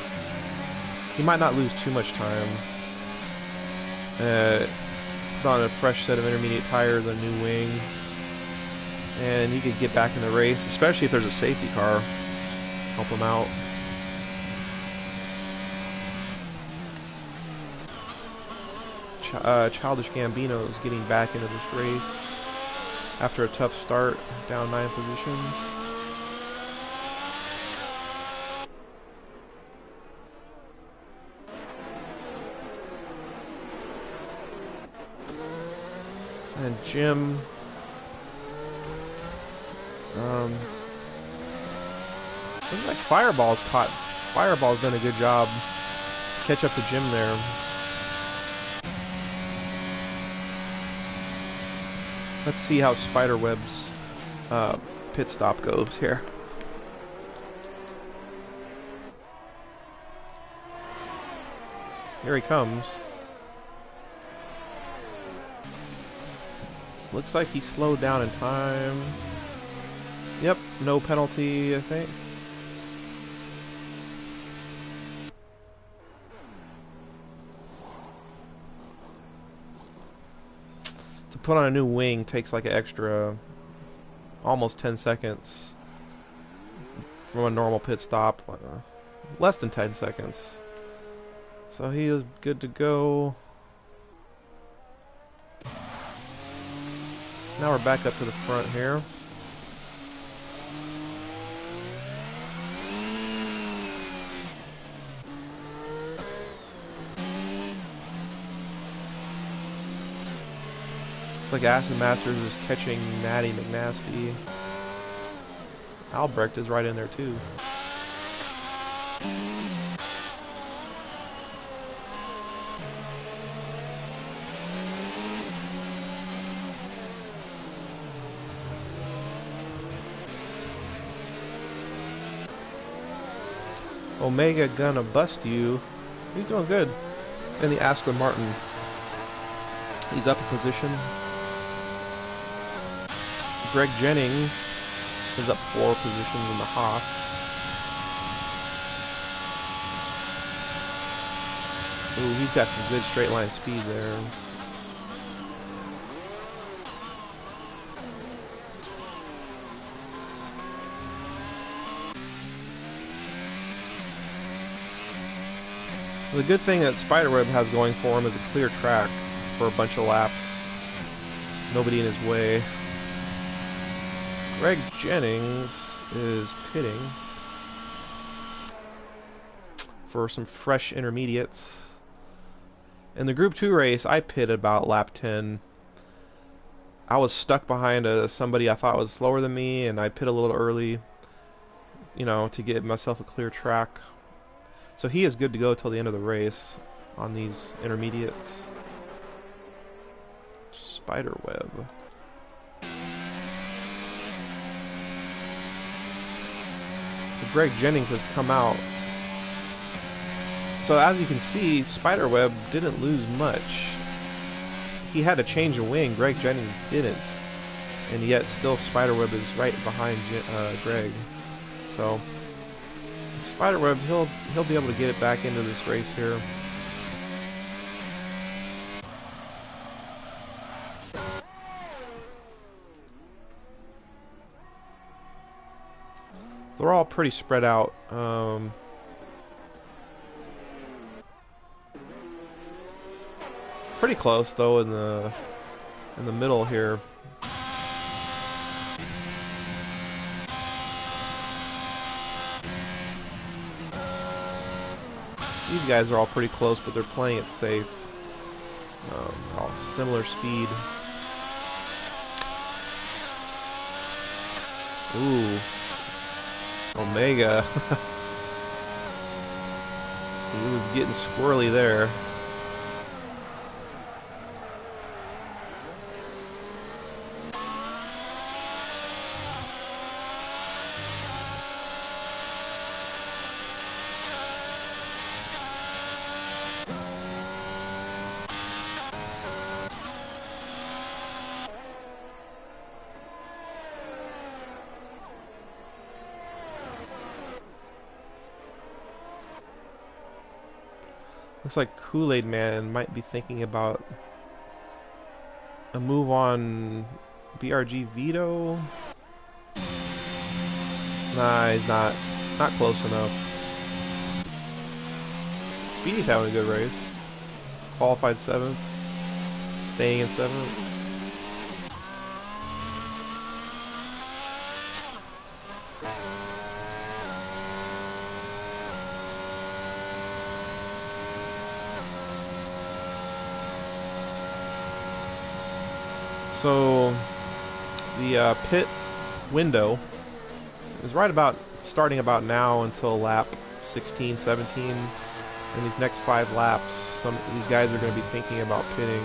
He might not lose too much time. Put on a fresh set of intermediate tires, a new wing. And he could get back in the race, especially if there's a safety car. Help him out. Childish Gambino is getting back into this race after a tough start, down 9 positions. And Jim, looks like Fireball's done a good job to catch up to Jim there. Let's see how Spiderweb's pit stop goes here. Here he comes. Looks like he slowed down in time. Yep, no penalty, I think. To put on a new wing takes like an extra almost 10 seconds from a normal pit stop. Less than 10 seconds. So he is good to go. Now we're back up to the front here. Looks like Acid Masters is catching Natty McNasty. Albrecht is right in there too. Omega gonna bust you. He's doing good. And the Aston Martin, he's up a position. Greg Jennings is up 4 positions in the Haas. Ooh, he's got some good straight line speed there. The good thing that Spiderweb has going for him is a clear track for a bunch of laps. Nobody in his way. Greg Jennings is pitting for some fresh intermediates. In the Group 2 race, I pitted about lap 10. I was stuck behind somebody I thought was slower than me, and I pit a little early, you know, to give myself a clear track. So he is good to go till the end of the race on these intermediates. Spiderweb. So Greg Jennings has come out. So as you can see, Spiderweb didn't lose much. He had to change a wing, Greg Jennings didn't. And yet still Spiderweb is right behind Greg. So Spiderweb, he'll be able to get it back into this race here. They're all pretty spread out. Pretty close though in the middle here. These guys are all pretty close, but they're playing it safe. All similar speed. Ooh. Omega. He was getting squirrely there. Looks like Kool-Aid Man might be thinking about a move on BRG Vito. Nah, he's not close enough. Speedy's having a good race. Qualified 7th. Staying in 7th. So the pit window is right about starting about now until lap 16, 17. In these next 5 laps, some of these guys are going to be thinking about pitting.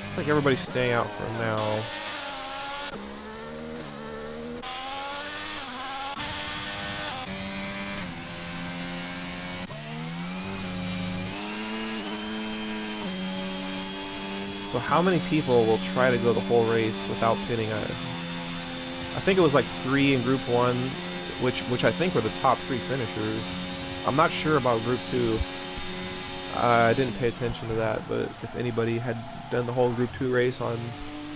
Looks like everybody's staying out for now. So how many people will try to go the whole race without pitting? I think it was like 3 in Group 1, which I think were the top 3 finishers. I'm not sure about Group 2. I didn't pay attention to that, but if anybody had done the whole Group 2 race on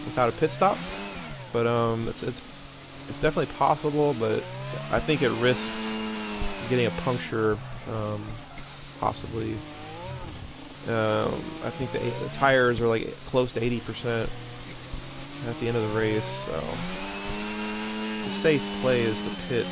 without a pit stop, but it's definitely possible, but I think it risks getting a puncture, possibly. I think the tires are like close to 80% at the end of the race, so the safe play is the pits.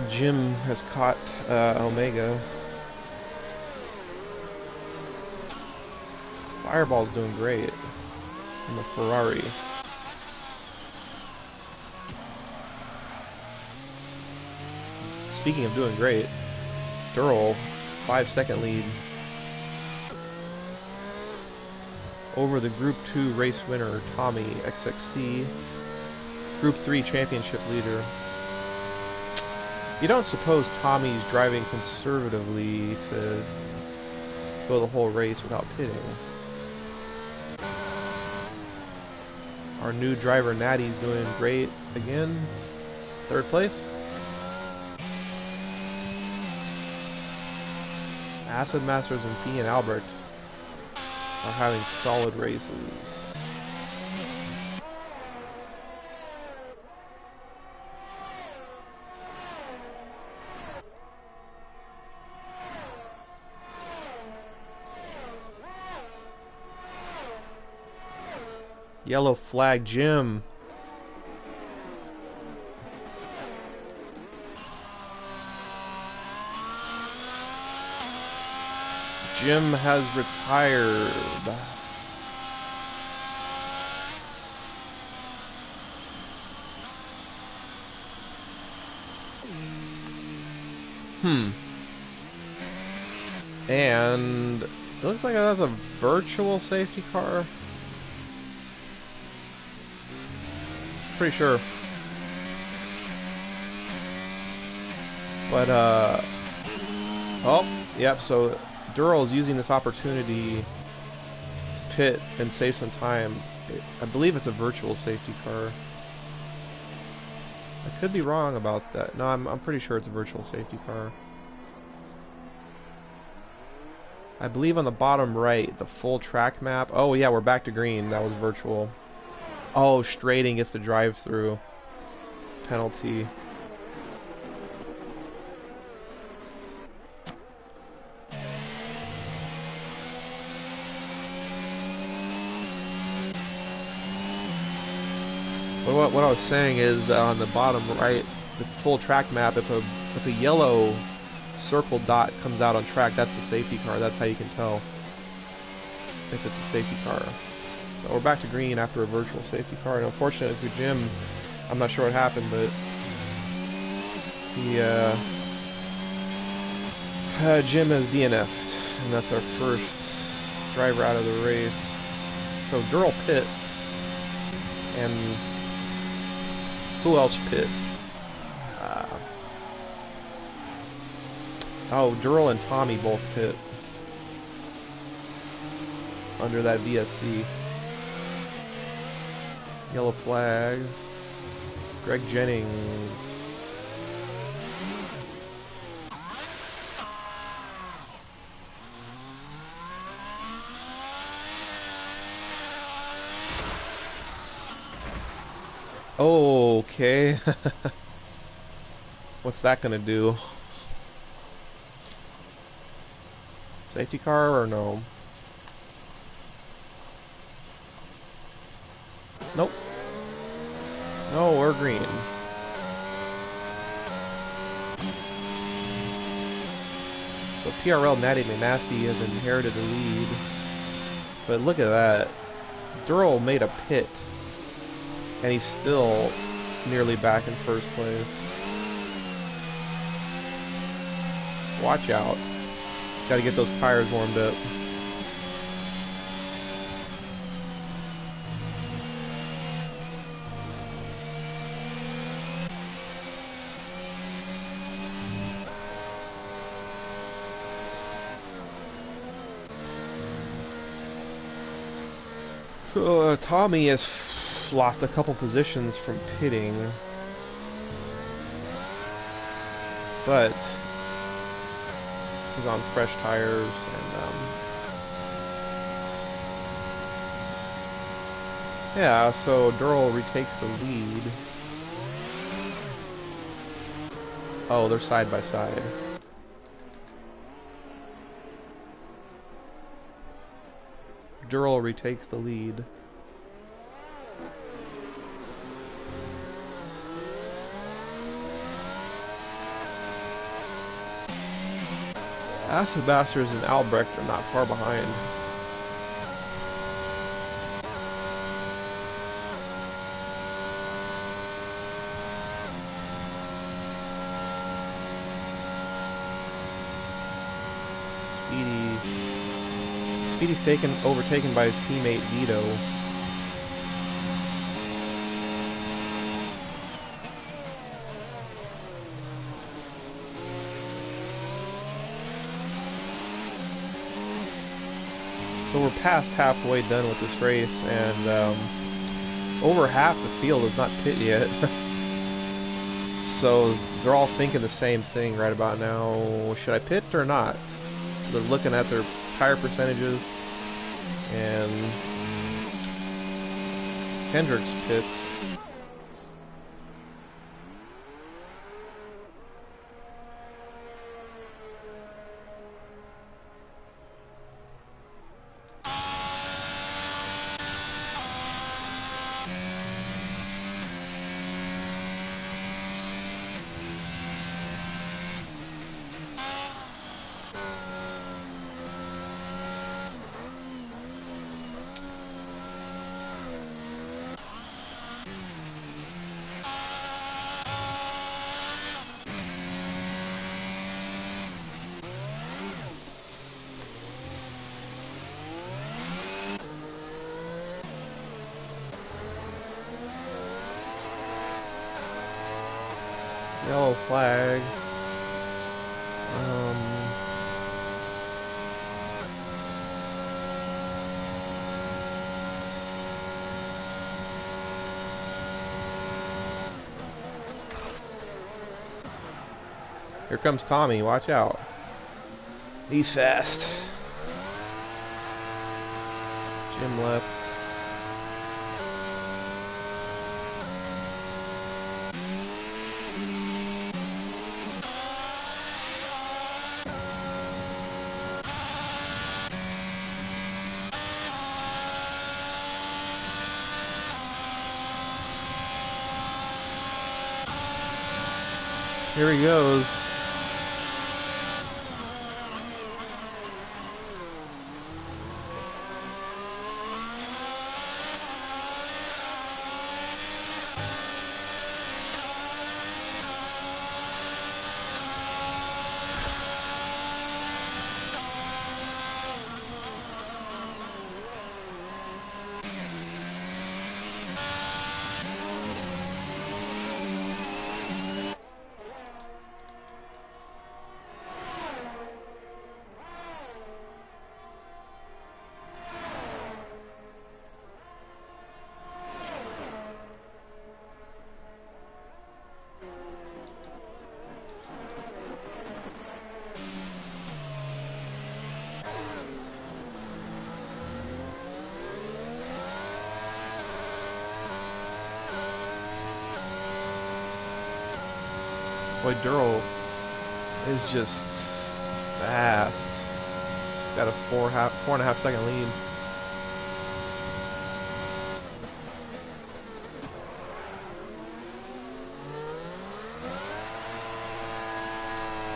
Jim has caught Omega. Fireball's doing great in the Ferrari. Speaking of doing great, Durrell, 5-second lead over the Group 2 race winner, Tommy XXC, Group 3 championship leader. You don't suppose Tommy's driving conservatively to go the whole race without pitting. Our new driver Natty's doing great again, 3rd place. Acid Masters and P and Albert are having solid races. Yellow flag, Jim. Jim has retired. And it looks like that's a virtual safety car. Pretty sure. But oh, yep, so Durrell's using this opportunity to pit and save some time. I believe it's a virtual safety car. I could be wrong about that. No, I'm pretty sure it's a virtual safety car. I believe on the bottom right, the full track map. Oh yeah, we're back to green. That was virtual. Oh, straighting gets the drive-through penalty. But what I was saying is on the bottom right, the full track map, if a yellow circle dot comes out on track, that's the safety car. That's how you can tell if it's a safety car. So we're back to green after a virtual safety car. And unfortunately for Jim, I'm not sure what happened, but Jim has DNF'd, and that's our first driver out of the race. So Durrell pit, and who else pit? Oh, Durrell and Tommy both pit under that VSC. Yellow flag. Greg Jennings. Okay. What's that gonna do? Safety car or no? Nope. No, we're green. So PRL Natty McNasty has inherited the lead. But look at that. Durrell made a pit. And he's still nearly back in first place. Watch out. Gotta get those tires warmed up. Tommy has lost a couple positions from pitting, but he's on fresh tires, and yeah, so Durrell retakes the lead. Oh, they're side by side. Durrell retakes the lead. Asselbasters and Albrecht are not far behind. Speedy's overtaken by his teammate Vito. So we're past halfway done with this race, and over half the field is not pit yet. So they're all thinking the same thing right about now. Should I pit or not? They're looking at their tire percentages, and Hendricks pits. Yellow flag. Here comes Tommy, watch out. He's fast. Him left. Here he goes. Boy, Duro is just fast. Got a 4.5 second lead.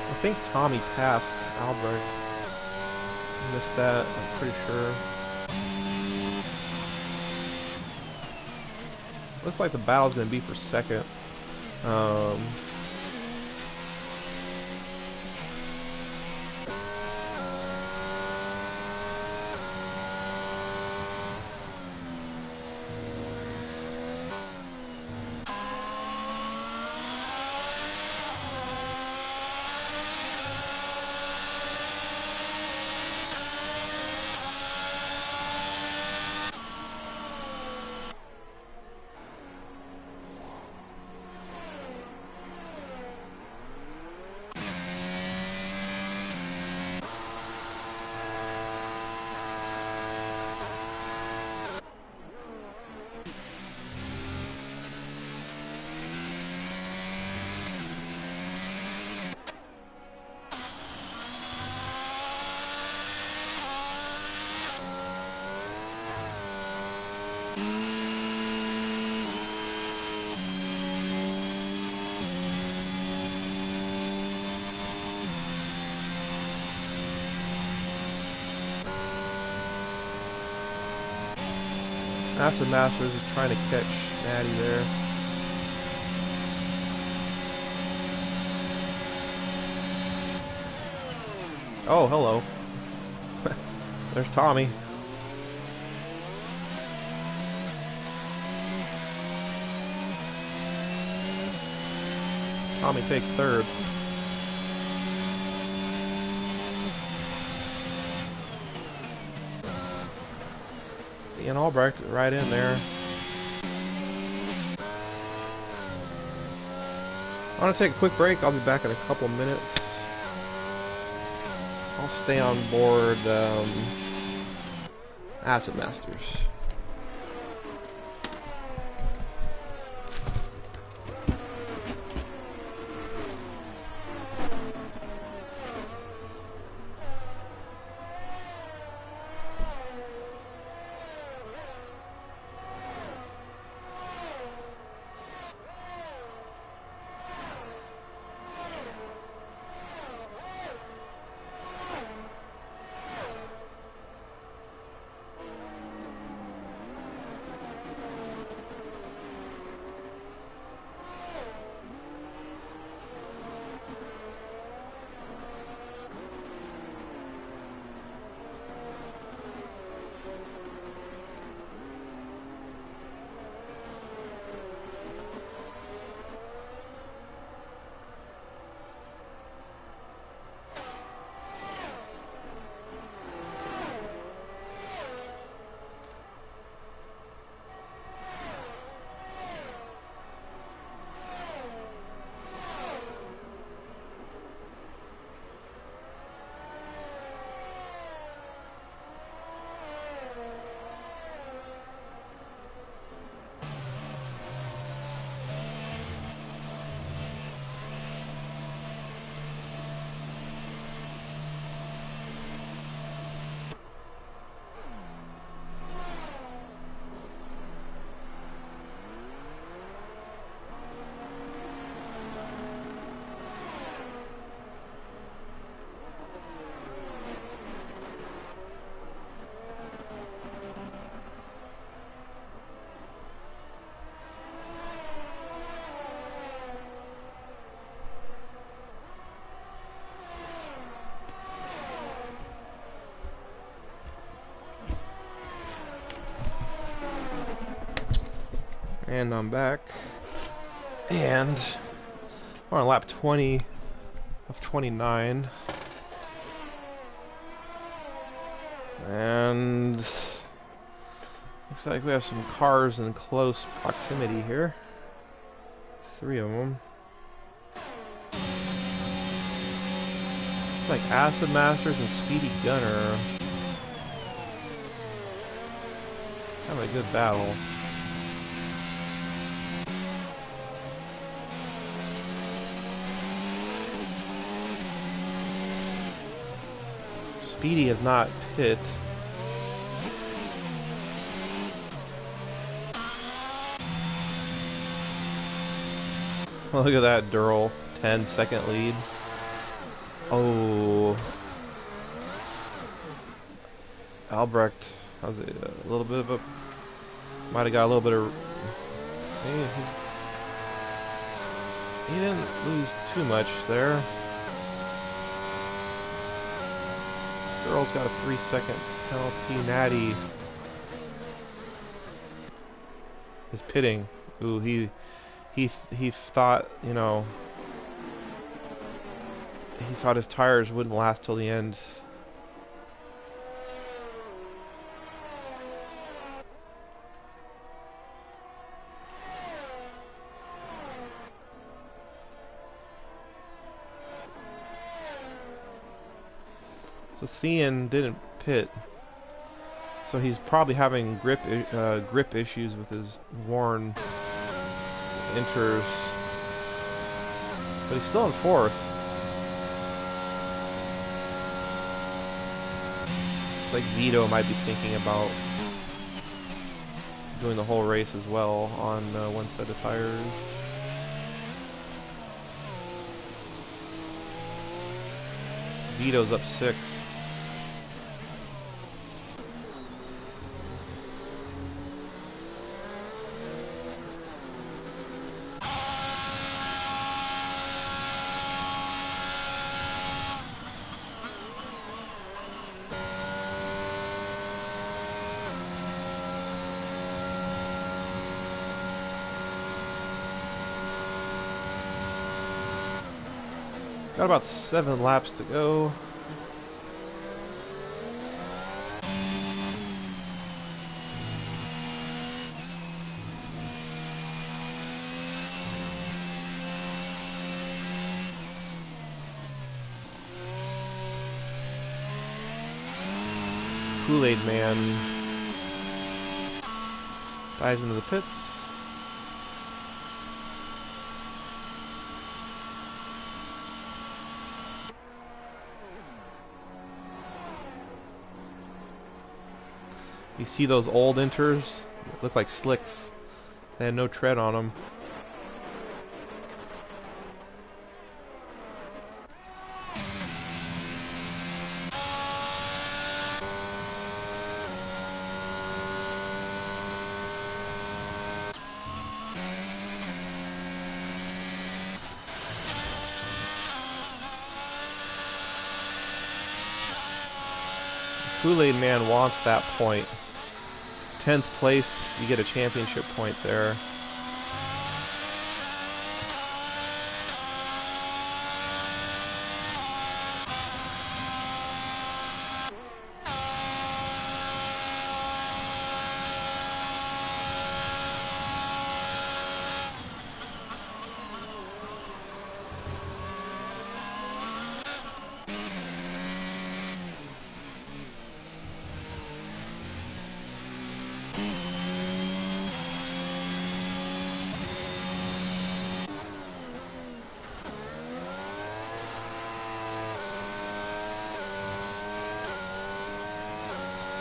I think Tommy passed Albrecht. Missed that, I'm pretty sure. Looks like the battle's gonna be for second. Acid Masters is trying to catch Natty there. Oh, hello. There's Tommy. Tommy takes third. Ian Albrecht right in there. I'm gonna take a quick break. I'll be back in a couple minutes. I'll stay on board Acid Masters. And I'm back. And we're on lap 20 of 29. And looks like we have some cars in close proximity here. 3 of them. It's like Acid Masters and Speedy Gunner. Having a good battle. Speedy is not pit. Look at that Durrell, 10-second lead. Oh, Albrecht has a little bit of a, might have got a little bit of. He didn't lose too much there. Durrell's got a 3-second penalty. Natty is pitting. Ooh, he thought, you know, he thought his tires wouldn't last till the end. So Thean didn't pit, so he's probably having grip issues with his worn inters, but he's still in 4th. It's like Vito might be thinking about doing the whole race as well on one set of tires. Vito's up 6. Got about 7 laps to go. Kool-Aid Man dives into the pits. You see those old inters? Look like slicks. They had no tread on them. Kool-Aid Man wants that point. 10th place, you get a championship point there.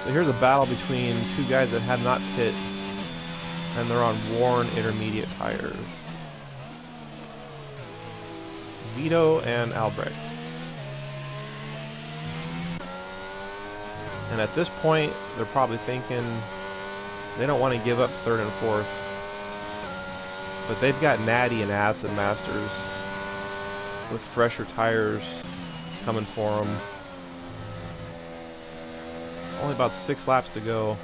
So here's a battle between 2 guys that have not pit, and they're on worn intermediate tires. Vito and Albrecht. And at this point, they're probably thinking they don't want to give up 3rd and 4th. But they've got Natty and Acid Masters with fresher tires coming for them. Only about 6 laps to go.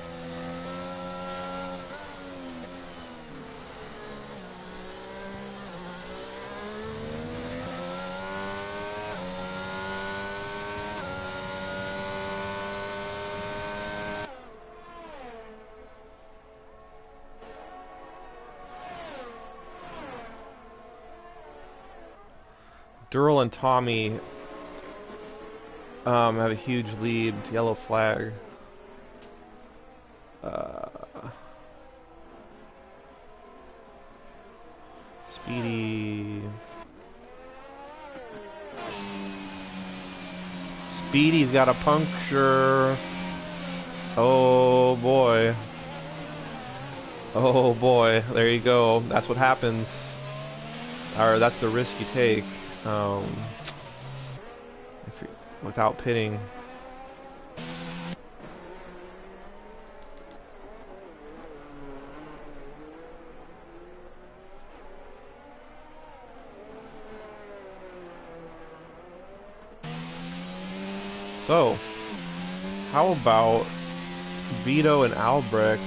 Durrell and Tommy have a huge lead. Yellow flag. Speedy. Speedy's got a puncture. Oh boy. Oh boy. There you go. That's what happens. Or that's the risk you take. Without pitting. So, how about Vito and Albrecht?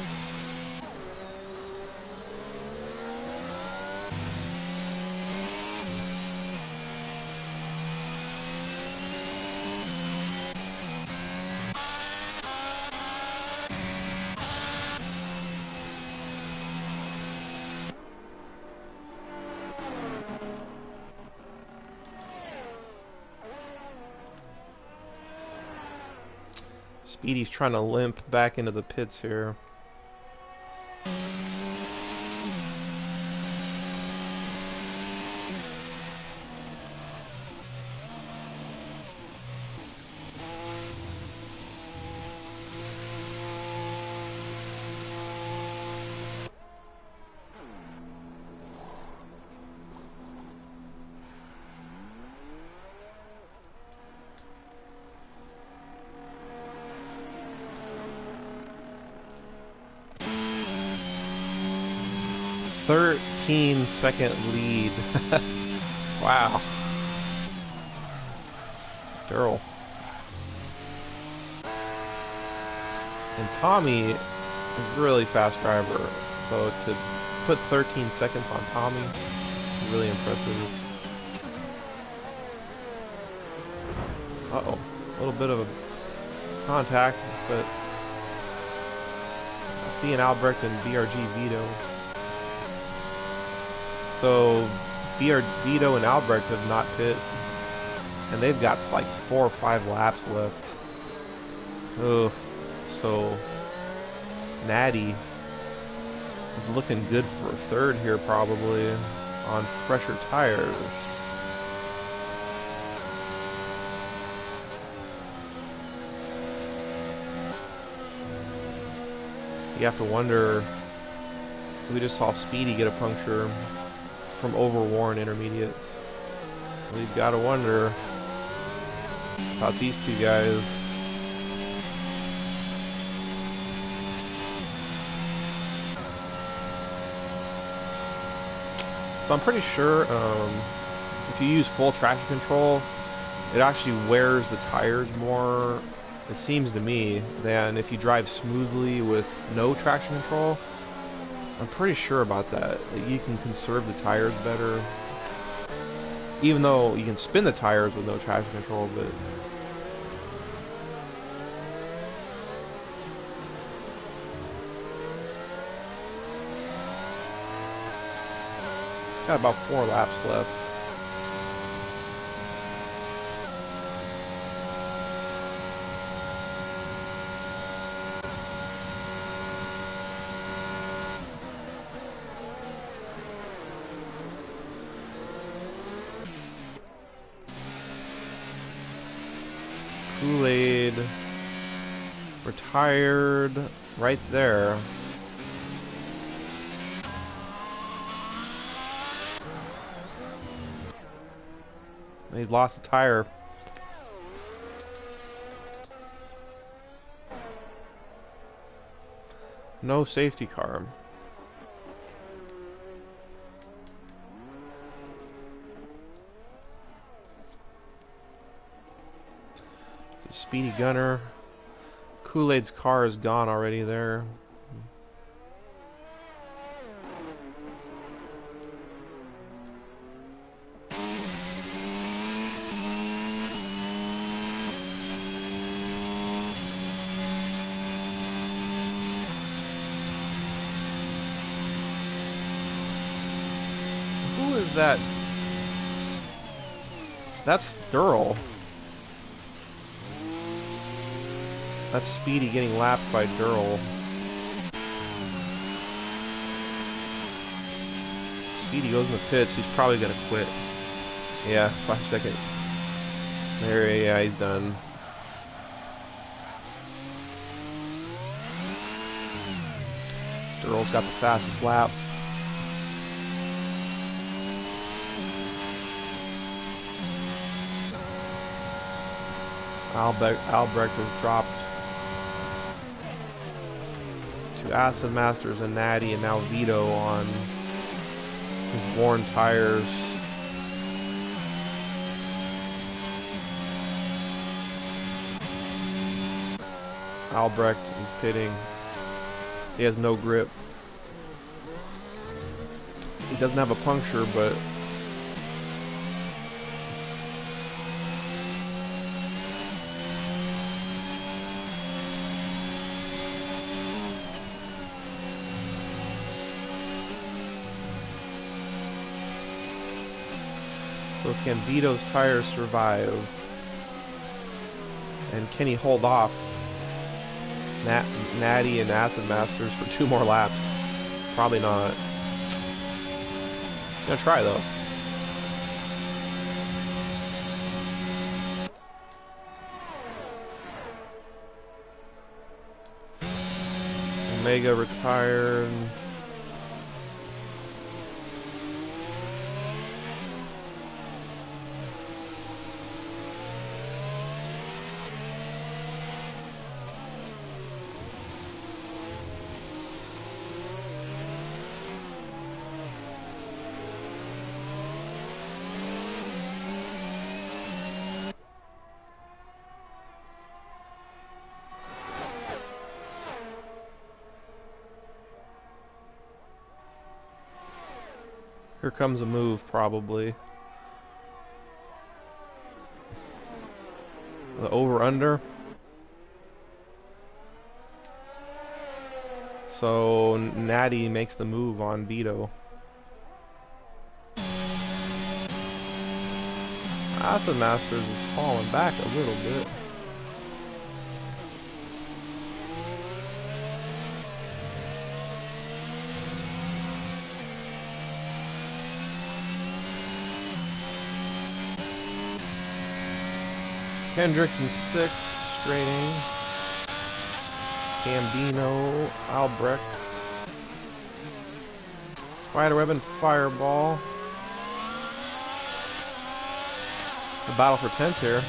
Speedy's trying to limp back into the pits here. Second lead. Wow. Durrell. And Tommy is a really fast driver. So to put 13 seconds on Tommy is really impressive. Uh-oh. A little bit of a contact, but being Albrecht and BRG Vito. So, Vito and Albrecht have not pit, and they've got like 4 or 5 laps left. Oh, so Natty is looking good for a third here, probably on fresher tires. You have to wonder. We just saw Speedy get a puncture from overworn intermediates. We've got to wonder about these two guys. So I'm pretty sure if you use full traction control, it actually wears the tires more, it seems to me, than if you drive smoothly with no traction control. I'm pretty sure about that. Like, you can conserve the tires better. Even though you can spin the tires with no traction control, but got about 4 laps left. Kool-Aid retired right there. He's lost a tire. No safety car. Speedy Gunner. Kool-Aid's car is gone already there. Who is that? That's Durrell. That's Speedy getting lapped by Durrell. Speedy goes in the pits. He's probably gonna quit. Yeah, 5 seconds. There, yeah, he's done. Durrell's got the fastest lap. Albrecht has dropped to Acid Masters and Natty, and now Vito on his worn tires. Albrecht is pitting. He has no grip. He doesn't have a puncture, but so can Vito's tires survive? And can he hold off Natty and Acid Masters for 2 more laps? Probably not. He's gonna try though. Omega retired. Here comes a move, probably. The over-under. So Natty makes the move on Vito. Acid Masters is falling back a little bit. Hendricks in 6th, straighting. Gambino, Albrecht. Spiderweb and Fireball. The battle for 10th here.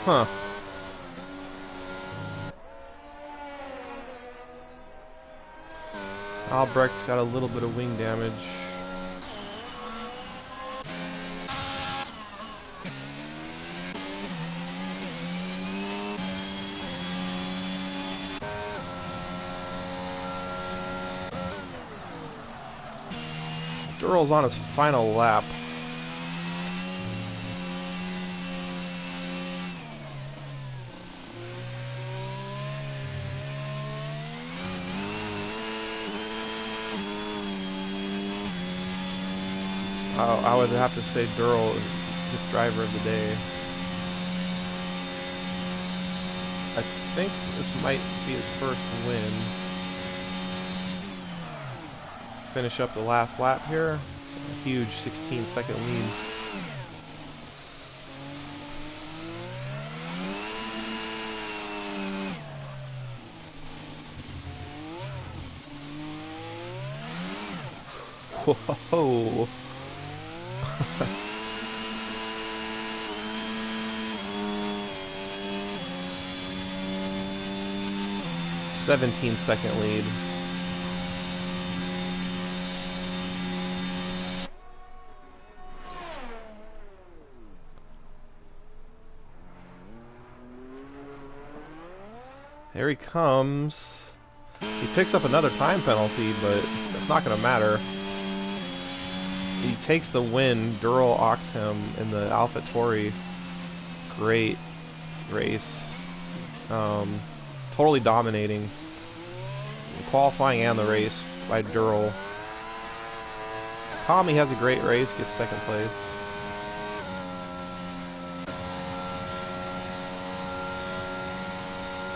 Huh. Albrecht's got a little bit of wing damage. Durrell's on his final lap. I would have to say Durrell is driver of the day. I think this might be his first win. Finish up the last lap here. A huge 16-second lead. Whoa. 17-second lead. Here he comes. He picks up another time penalty, but that's not going to matter. He takes the win. Dural Octem in the AlphaTauri. Great race. Totally dominating. Qualifying and the race by Dural. Tommy has a great race, gets second place.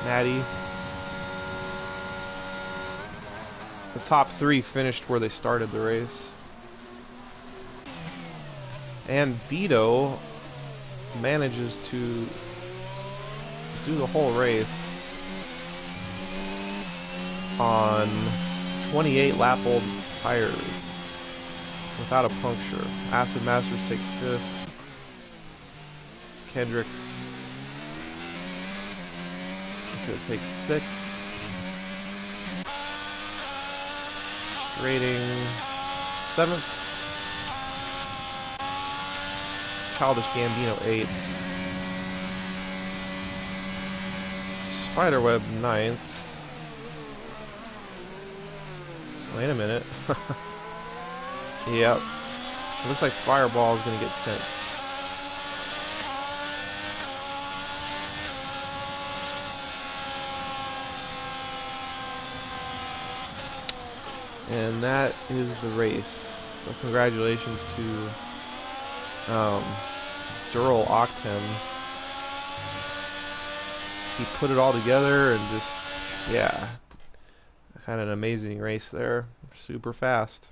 Natty. The top three finished where they started the race. And Vito manages to do the whole race on 28 lap old tires without a puncture. Acid Masters takes 5th. Kendrick's going to take 6th. Rating 7th. Childish Gambino 8th. Spiderweb 9th. Wait a minute. Yep. It looks like Fireball is going to get 10th. And that is the race. So congratulations to Dural Octem. He put it all together and just, yeah, had an amazing race there. Super fast.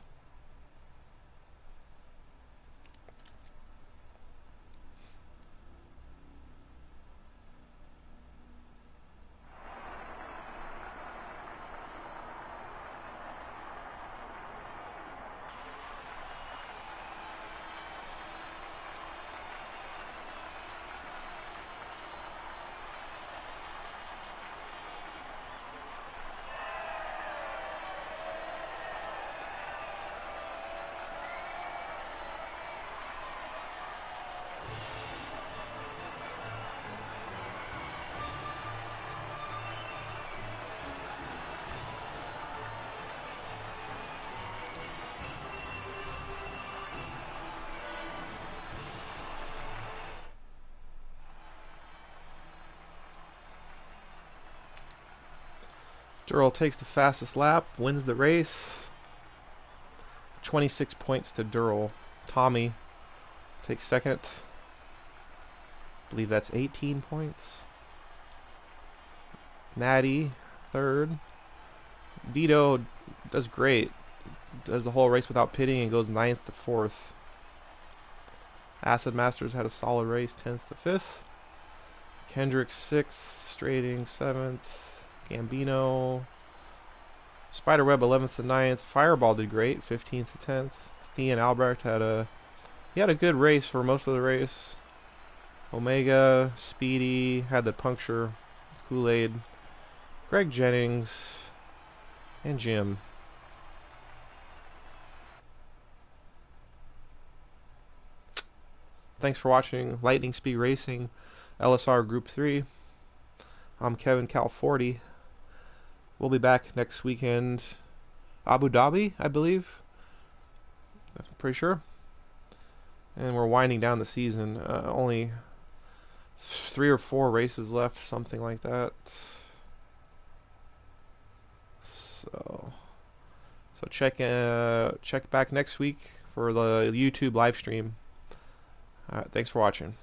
Dural takes the fastest lap, wins the race. 26 points to Dural. Tommy takes second. I believe that's 18 points. Natty, third. Vito does great. Does the whole race without pitting and goes 9th to 4th. Acid Masters had a solid race, 10th to 5th. Kendrick 6th, Strating 7th. Gambino. Spiderweb 11th to 9th. Fireball did great, 15th to 10th. Thean Albrecht had a good race for most of the race. Omega, Speedy, had the puncture. Kool-Aid. Greg Jennings. And Jim. Thanks for watching Lightning Speed Racing LSR Group 3. I'm Kevin Cal40. We'll be back next weekend. Abu Dhabi, I believe. I'm pretty sure. And we're winding down the season. Only 3 or 4 races left, something like that. So check back next week for the YouTube live stream. All right, thanks for watching.